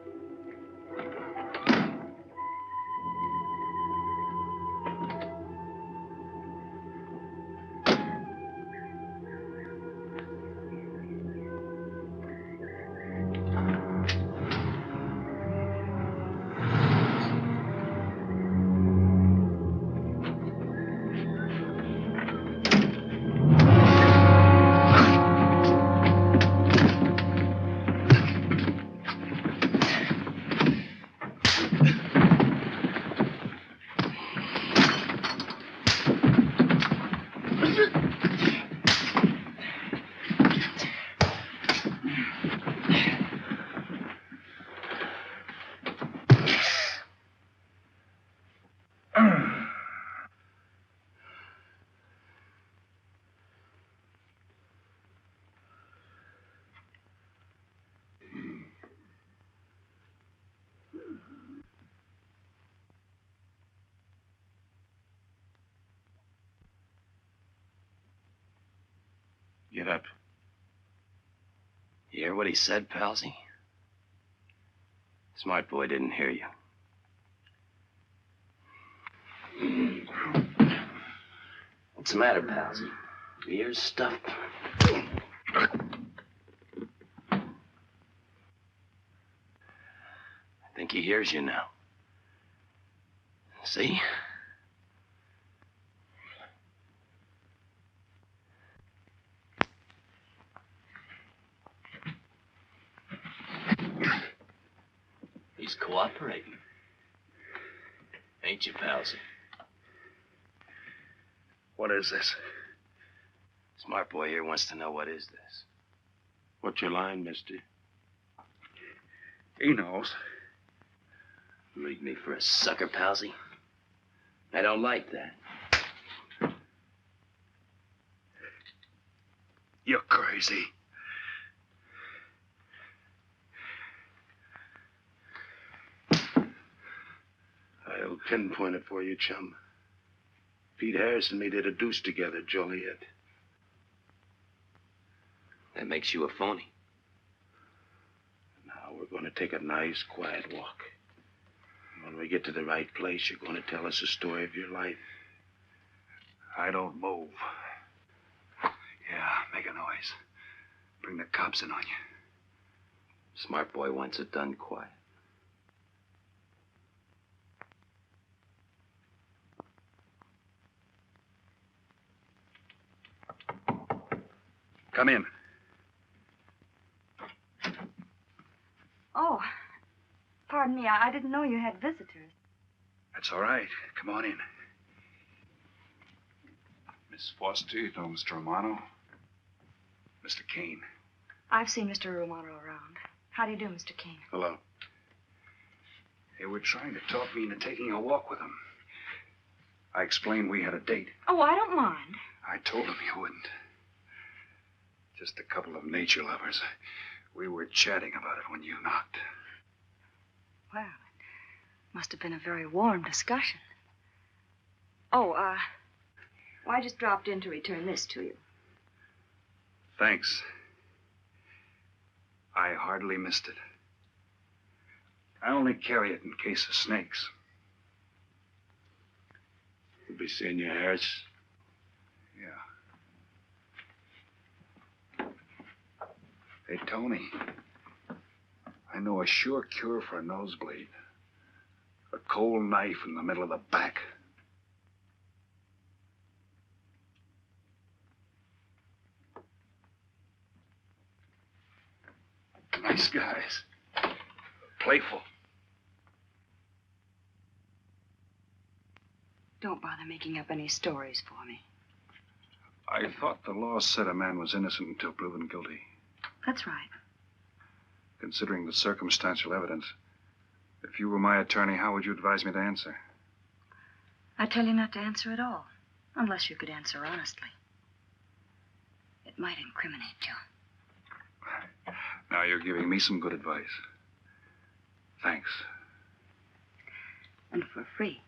Get up. You hear what he said, Palsy? Smart boy didn't hear you. What's the matter, Palsy? Your ears stuffed? I think he hears you now. See? He's cooperating. Ain't you, Palsy? What is this? Smart boy here wants to know what is this. What's your line, mister? He knows. Leave me for a sucker, Palsy. I don't like that. You're crazy. I'll pinpoint it for you, chum. Pete Harris and me did a deuce together, Joliet. That makes you a phony. Now we're going to take a nice, quiet walk. When we get to the right place, you're going to tell us the story of your life. I don't move. Yeah, make a noise. Bring the cops in on you. Smart boy wants it done quiet. Come in. Oh, pardon me. I didn't know you had visitors. That's all right. Come on in. Miss Foster, you know Mr. Romano? Mr. Kane. I've seen Mr. Romano around. How do you do, Mr. Kane? Hello. They were trying to talk me into taking a walk with him. I explained we had a date. Oh, I don't mind. I told him you wouldn't. Just a couple of nature lovers. We were chatting about it when you knocked. Well, it must have been a very warm discussion. Oh, well, I just dropped in to return this to you. Thanks. I hardly missed it. I only carry it in case of snakes. We'll be seeing you, Harris. Yeah. Hey, Tony. I know a sure cure for a nosebleed. A cold knife in the middle of the back. Nice guys. Playful. Don't bother making up any stories for me. I thought the law said a man was innocent until proven guilty. That's right. Considering the circumstantial evidence, if you were my attorney, how would you advise me to answer? I tell you not to answer at all, unless you could answer honestly. It might incriminate you. Now you're giving me some good advice. Thanks. And for free.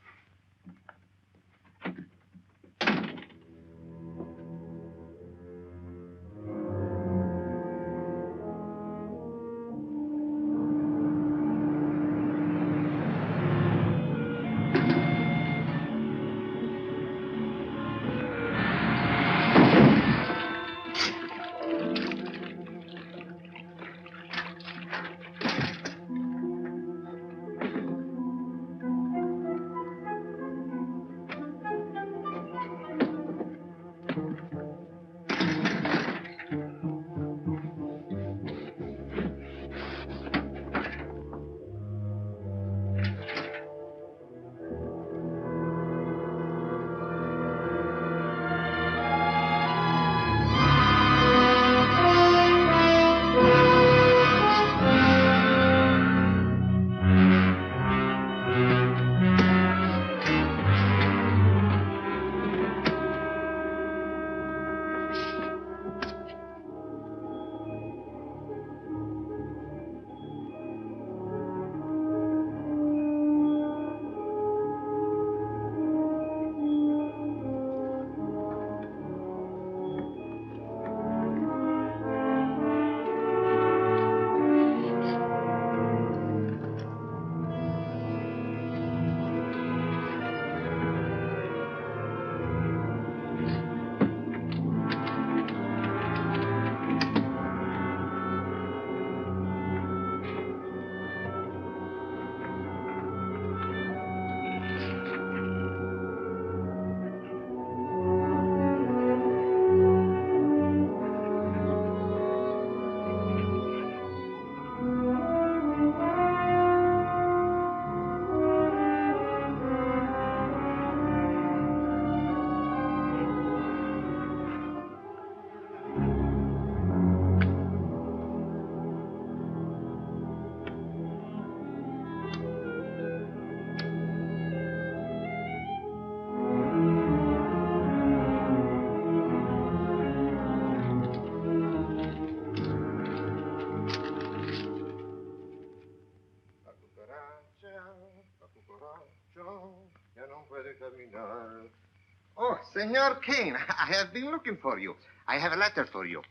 Oh, Senor Kane, I have been looking for you. I have a letter for you.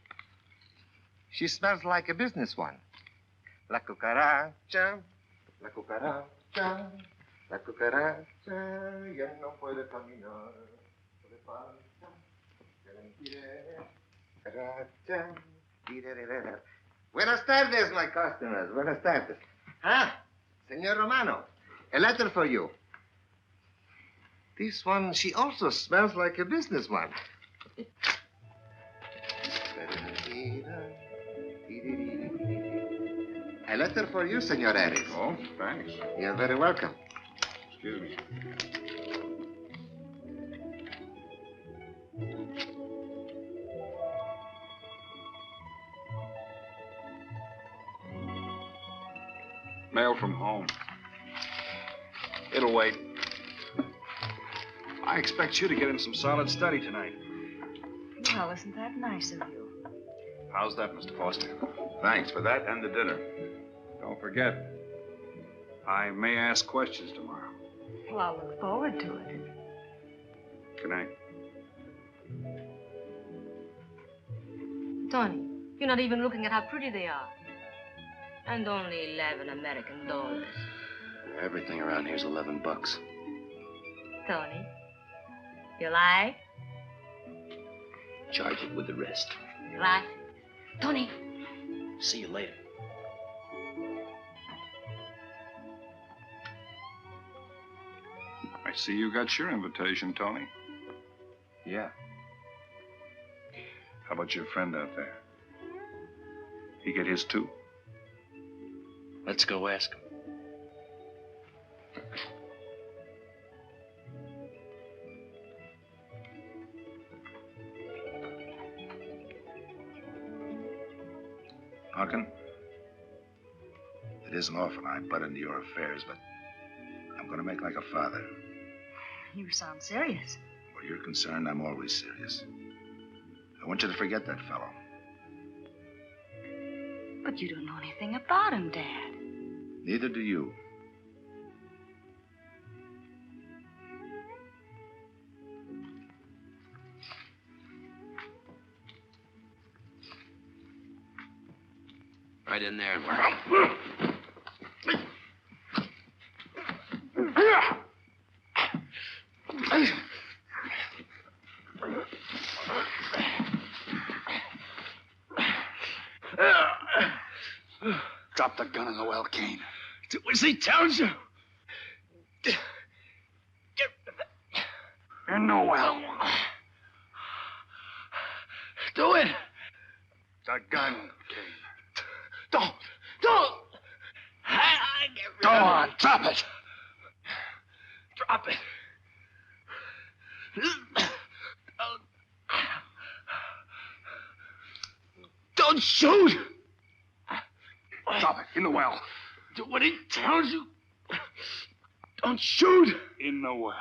She smells like a business one. La cucaracha, la cucaracha, la cucaracha, ya no puede caminar. Buenas tardes, my customers. Buenas tardes. Ah, Senor Romano, a letter for you. This one, she also smells like a business one. A letter for you, Senor Harris. Oh, thanks. You're very welcome. Excuse me. Mail from home. It'll wait. I expect you to get in some solid study tonight. Well, isn't that nice of you? How's that, Mr. Foster? Thanks for that and the dinner. Don't forget, I may ask questions tomorrow. Well, I'll look forward to it. Good night. Tony, you're not even looking at how pretty they are. And only 11 American dollars. Everything around here's $11. Tony, you like? Charge it with the rest. Gracias. Tony. See you later. I see you got your invitation, Tony. Yeah. How about your friend out there? He get his too? Let's go ask him. Hawken, it isn't often I butt into your affairs, but I'm going to make like a father. You sound serious. Where you're concerned, I'm always serious. I want you to forget that fellow. But you don't know anything about him, Dad. Neither do you. Right in there. Drop the gun in the well, Kane. Do as he tells you. In the well. Do it. The gun, Kane. Don't. I get rid Go of on, it. drop it. Drop it. Don't shoot. Drop it in the well. Do what he tells you. Don't shoot. In the well.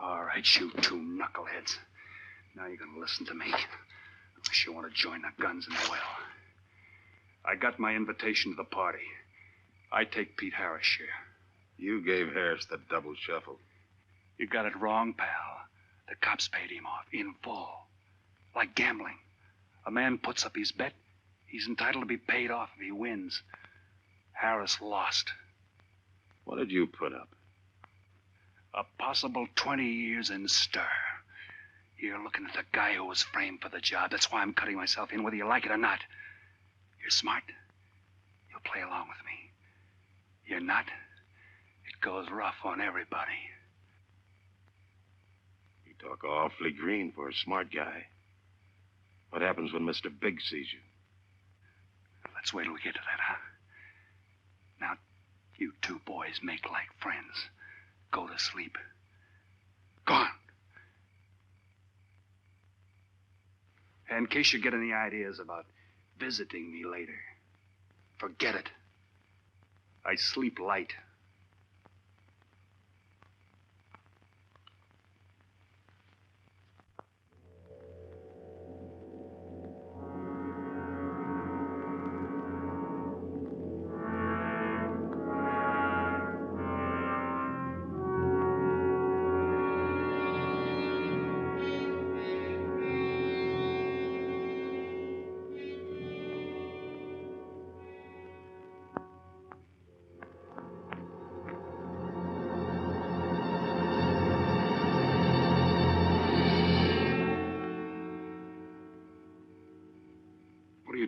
All right, you two knuckleheads. Now you're going to listen to me. Unless you want to join the guns in the well. I got my invitation to the party. I take Pete Harris' share. You gave Harris the double shuffle. You got it wrong, pal. The cops paid him off in full. Like gambling. A man puts up his bet, he's entitled to be paid off if he wins. Harris lost. What did you put up? A possible 20 years in stir. You're looking at the guy who was framed for the job. That's why I'm cutting myself in, whether you like it or not. You're smart. You'll play along with me. You're not. It goes rough on everybody. You talk awfully green for a smart guy. What happens when Mr. Big sees you? Let's wait till we get to that, huh? Now, you two boys make like friends. Go to sleep. Go on. And in case you get any ideas about visiting me later, forget it. I sleep light.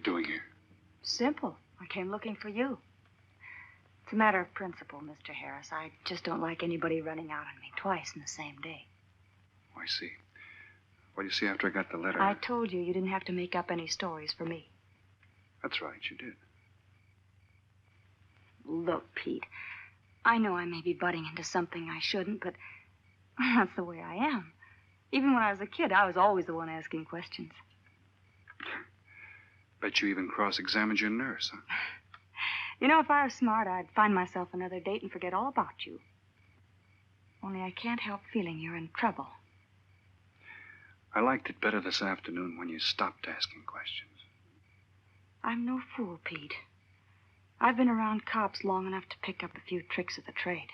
doing here? Simple. I came looking for you. It's a matter of principle, Mr. Harris. I just don't like anybody running out on me twice in the same day. Oh, I see. Well, you see, after I got the letter... I told you didn't have to make up any stories for me. That's right, you did. Look, Pete, I know I may be butting into something I shouldn't, but that's the way I am. Even when I was a kid, I was always the one asking questions. Bet you even cross-examined your nurse, huh? You know, if I was smart, I'd find myself another date and forget all about you. Only I can't help feeling you're in trouble. I liked it better this afternoon when you stopped asking questions. I'm no fool, Pete. I've been around cops long enough to pick up a few tricks of the trade.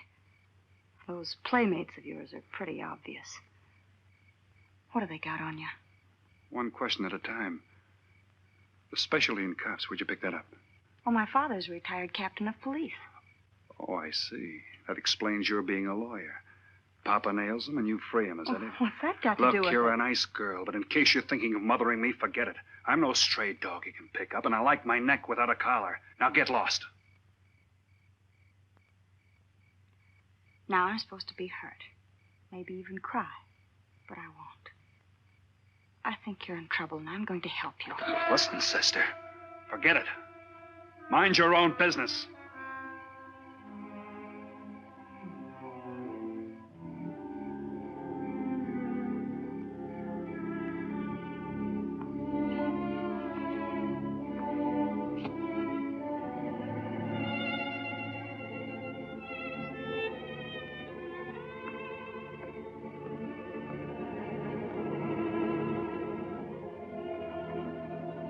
Those playmates of yours are pretty obvious. What have they got on you? One question at a time. The specialty in cops, where'd you pick that up? Well, my father's a retired captain of police. Oh, I see. That explains your being a lawyer. Papa nails them and you free him, is that it? What's that got to do Look, with you're it? a nice girl, but in case you're thinking of mothering me, forget it. I'm no stray dog you can pick up, and I like my neck without a collar. Now get lost. Now I'm supposed to be hurt. Maybe even cry. But I won't. I think you're in trouble, and I'm going to help you. Listen, sister. Forget it. Mind your own business.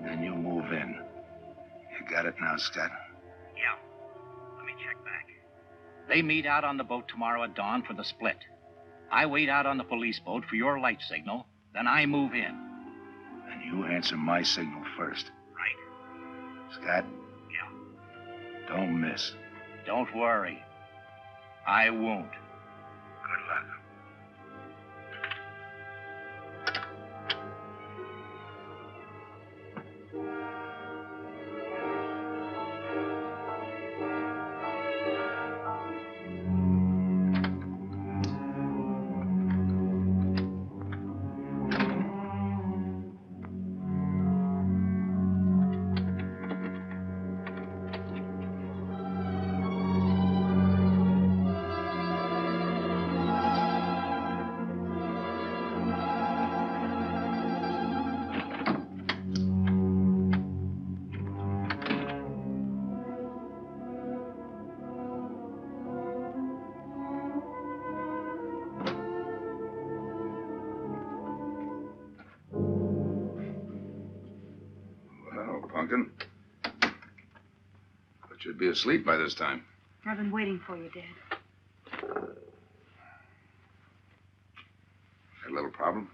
Then you move in. You got it now, Scott? Yeah. Let me check back. They meet out on the boat tomorrow at dawn for the split. I wait out on the police boat for your light signal, then I move in. And you answer my signal first. Right. Scott? Yeah. Don't miss. Don't worry. I won't. Good luck. Well, Pumpkin. But you'd be asleep by this time. I've been waiting for you, Dad. Had a little problem?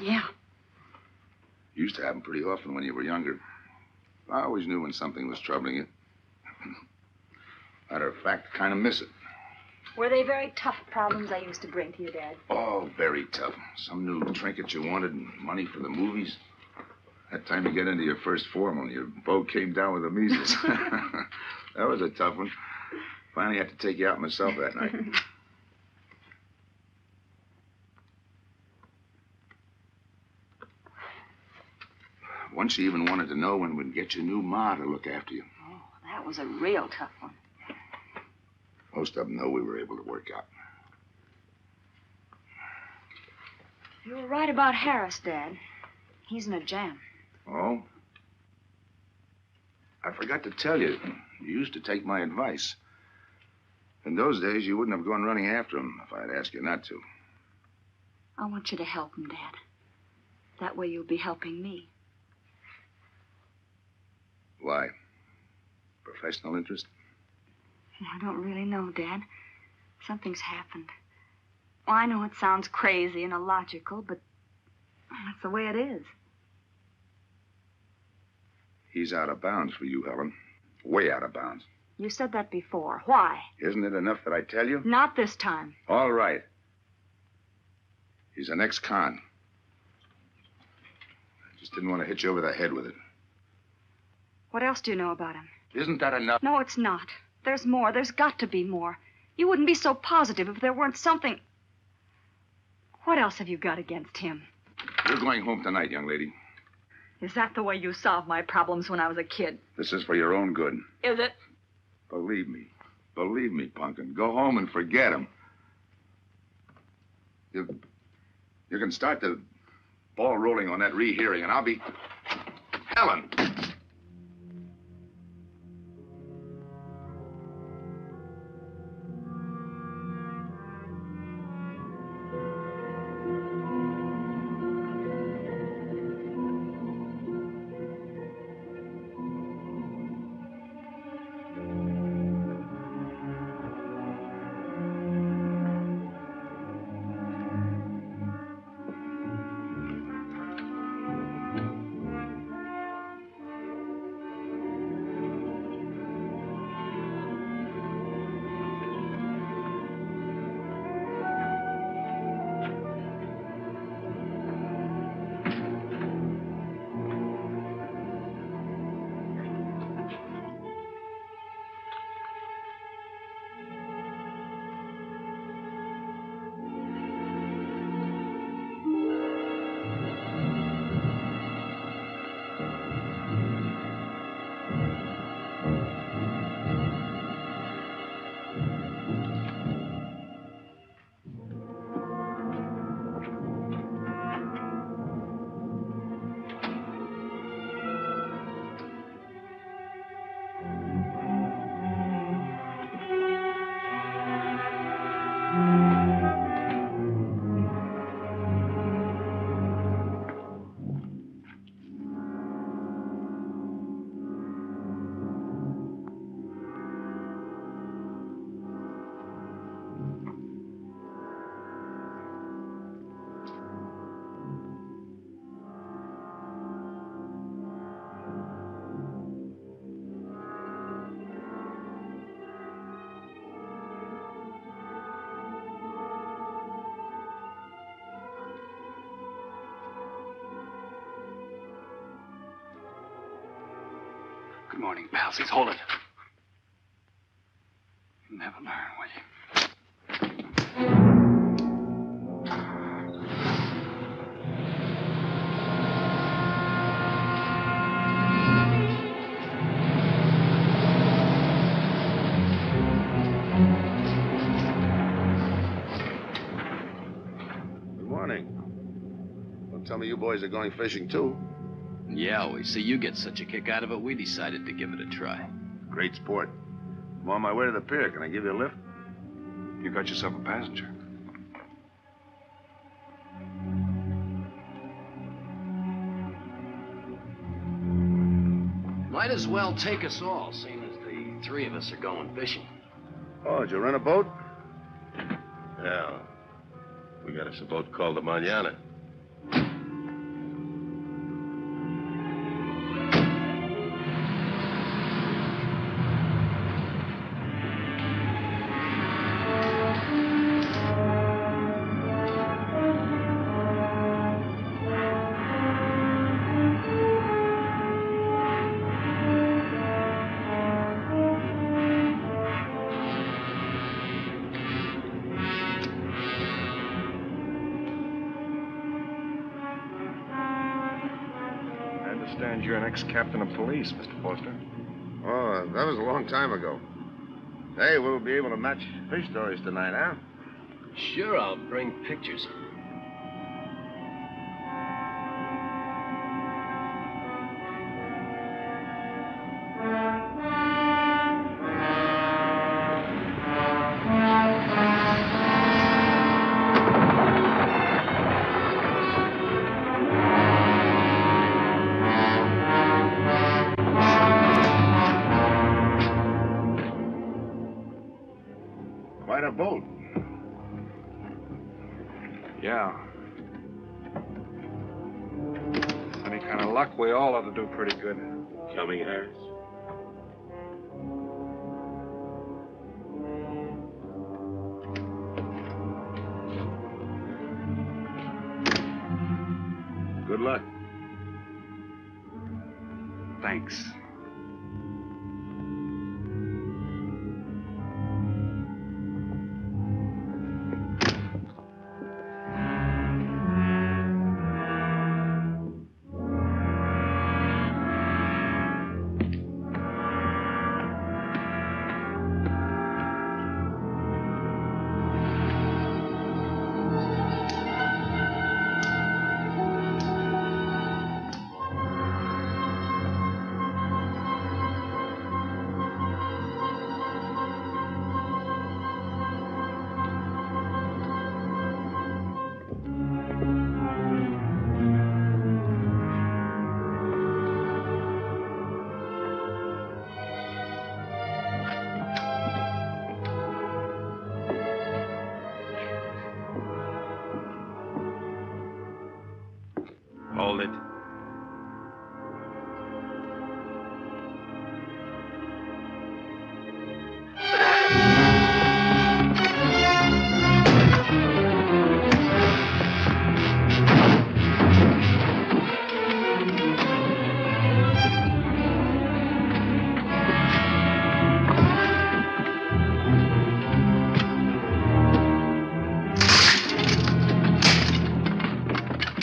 Yeah. Used to happen pretty often when you were younger. I always knew when something was troubling you. Matter of fact, I kind of miss it. Were they very tough problems I used to bring to you, Dad? Oh, very tough. Some new trinket you wanted and money for the movies. That time you get into your first formal, your boat came down with the measles. That was a tough one. Finally had to take you out myself that night. Once you even wanted to know when we'd get your new ma to look after you. Oh, that was a real tough one. Most of them know we were able to work out. You were right about Harris, Dad. He's in a jam. Oh? I forgot to tell you. You used to take my advice. In those days, you wouldn't have gone running after him if I'd asked you not to. I want you to help him, Dad. That way you'll be helping me. Why? Professional interest? I don't really know, Dad. Something's happened. Well, I know it sounds crazy and illogical, but that's the way it is. He's out of bounds for you, Helen. Way out of bounds. You said that before. Why? Isn't it enough that I tell you? Not this time. All right. He's an ex-con. I just didn't want to hit you over the head with it. What else do you know about him? Isn't that enough? No, it's not. There's more. There's got to be more. You wouldn't be so positive if there weren't something. What else have you got against him? You're going home tonight, young lady. Is that the way you solved my problems when I was a kid? This is for your own good. Is it? Believe me. Believe me, Punkin. Go home and forget him. You can start the ball rolling on that rehearing, and I'll be... Helen! Good morning, palsies. Hold it. You'll never learn, will you? Good morning. Don't tell me you boys are going fishing, too. Yeah, we see you get such a kick out of it, we decided to give it a try. Great sport. I'm on my way to the pier. Can I give you a lift? You got yourself a passenger. Might as well take us all, seeing as the three of us are going fishing. Oh, did you rent a boat? Yeah. We got us a boat called the Manana. You're an ex-captain of police, Mr. Foster. Oh, that was a long time ago. Hey, we'll be able to match fish stories tonight, huh? Sure, I'll bring pictures. Quite a boat. Yeah. Any kind of luck, we all ought to do pretty good. Coming, Harris? Good luck. Thanks. Hold it.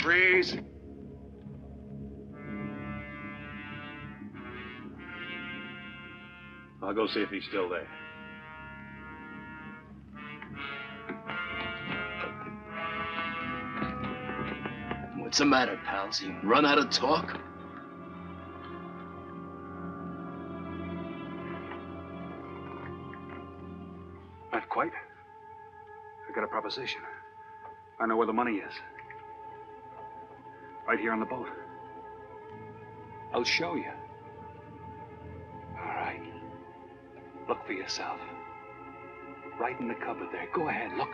Freeze. I'll go see if he's still there. What's the matter, pals? You run out of talk? Not quite. I got a proposition. I know where the money is. Right here on the boat. I'll show you. All right. Look for yourself. Right in the cupboard there. Go ahead, look.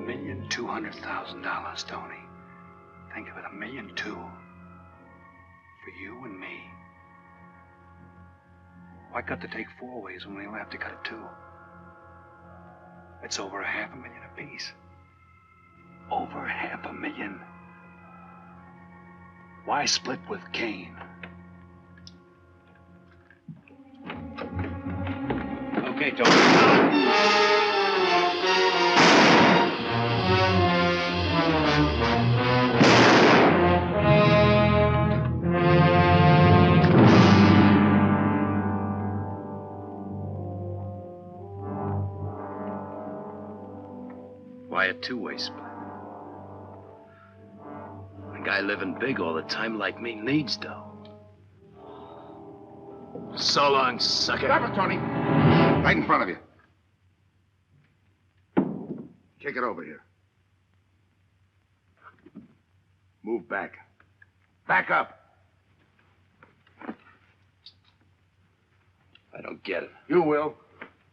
$1,200,000, Tony. Think of it, $1.2 million. For you and me. Why cut the take 4 ways when we only have to cut it 2? It's over $500,000 apiece. Over $500,000. Why split with Kane? Okay, Tony. Why a two-way split? A guy living big all the time like me needs dough. So long, sucker. Stop it, Tony. Right in front of you. Kick it over here. Move back. Back up. I don't get it. You will.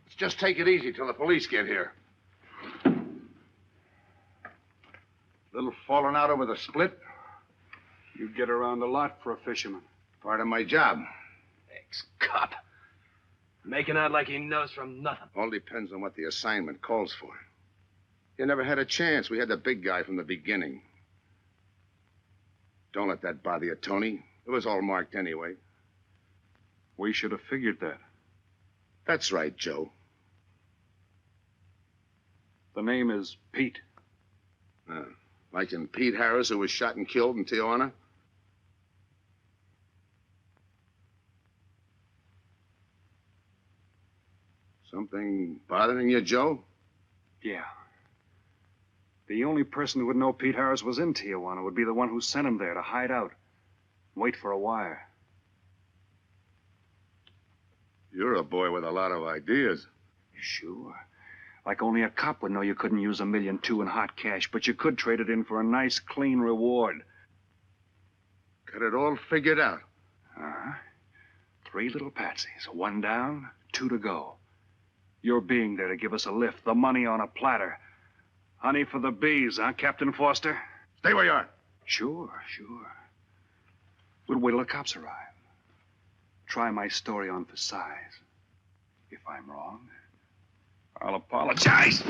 Let's just take it easy till the police get here. Little falling out over the split. You get around a lot for a fisherman. Part of my job. Ex-cop. Making out like he knows from nothing. All depends on what the assignment calls for. You never had a chance. We had the big guy from the beginning. Don't let that bother you, Tony. It was all marked anyway. We should have figured that. That's right, Joe. The name is Pete. Like in Pete Harris, who was shot and killed in Tijuana? Something bothering you, Joe? Yeah. The only person who would know Pete Harris was in Tijuana would be the one who sent him there to hide out. Wait for a wire. You're a boy with a lot of ideas. Sure. Like only a cop would know you couldn't use $1.2 million in hot cash, but you could trade it in for a nice, clean reward. Got it all figured out. 3 little patsies. 1 down, 2 to go. Your being there to give us a lift, the money on a platter. Honey for the bees, huh, Captain Foster? Stay where you are. Sure. We'll wait till the cops arrive. Try my story on for size. If I'm wrong, I'll apologize.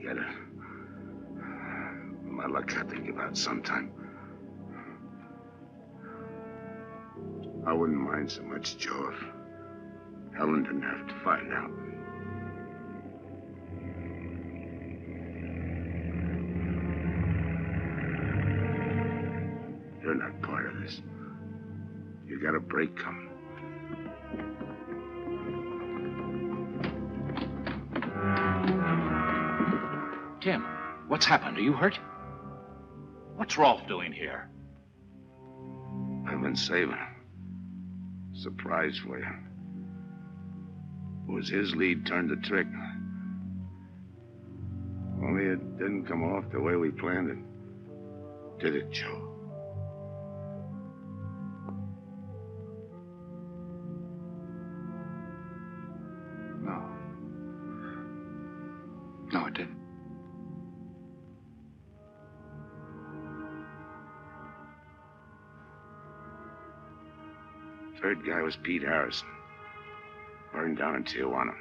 Forget it. My luck had to give out sometime. I wouldn't mind so much, Joe, if Helen didn't have to find out. You're not part of this. You got a break coming. Tim, what's happened? Are you hurt? What's Rolf doing here? I've been saving him. Surprise for you. It was his lead turned the trick. Only it didn't come off the way we planned it. Did it, Joe? No. No, it didn't. Third guy was Pete Harrison. Burned down in Tijuana.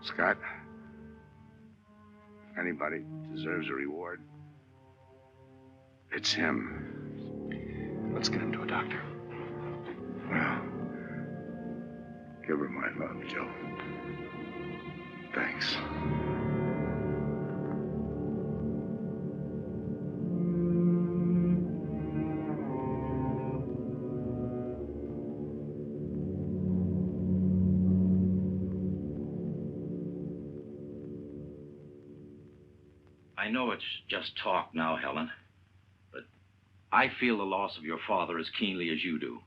Scott, if anybody deserves a reward, it's him. Let's get him to a doctor. Well, give her my love, Joe. Thanks. I know it's just talk now, Helen, but I feel the loss of your father as keenly as you do.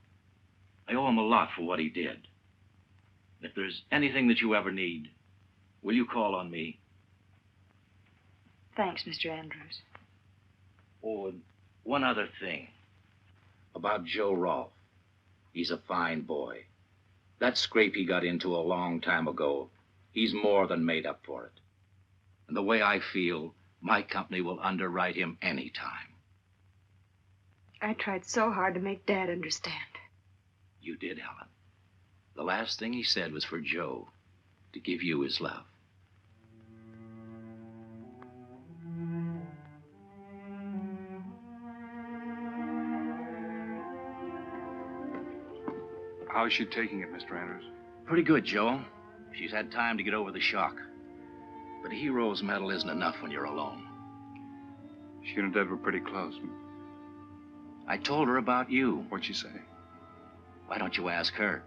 I owe him a lot for what he did. If there's anything that you ever need, will you call on me? Thanks, Mr. Andrews. Oh, and one other thing. About Joe Rolfe. He's a fine boy. That scrape he got into a long time ago, he's more than made up for it. And the way I feel, my company will underwrite him any time. I tried so hard to make Dad understand. You did, Helen. The last thing he said was for Joe to give you his love. How's she taking it, Mr. Andrews? Pretty good, Joe. She's had time to get over the shock. But a hero's medal isn't enough when you're alone. She and Dad were pretty close. I told her about you. What'd she say? Why don't you ask her?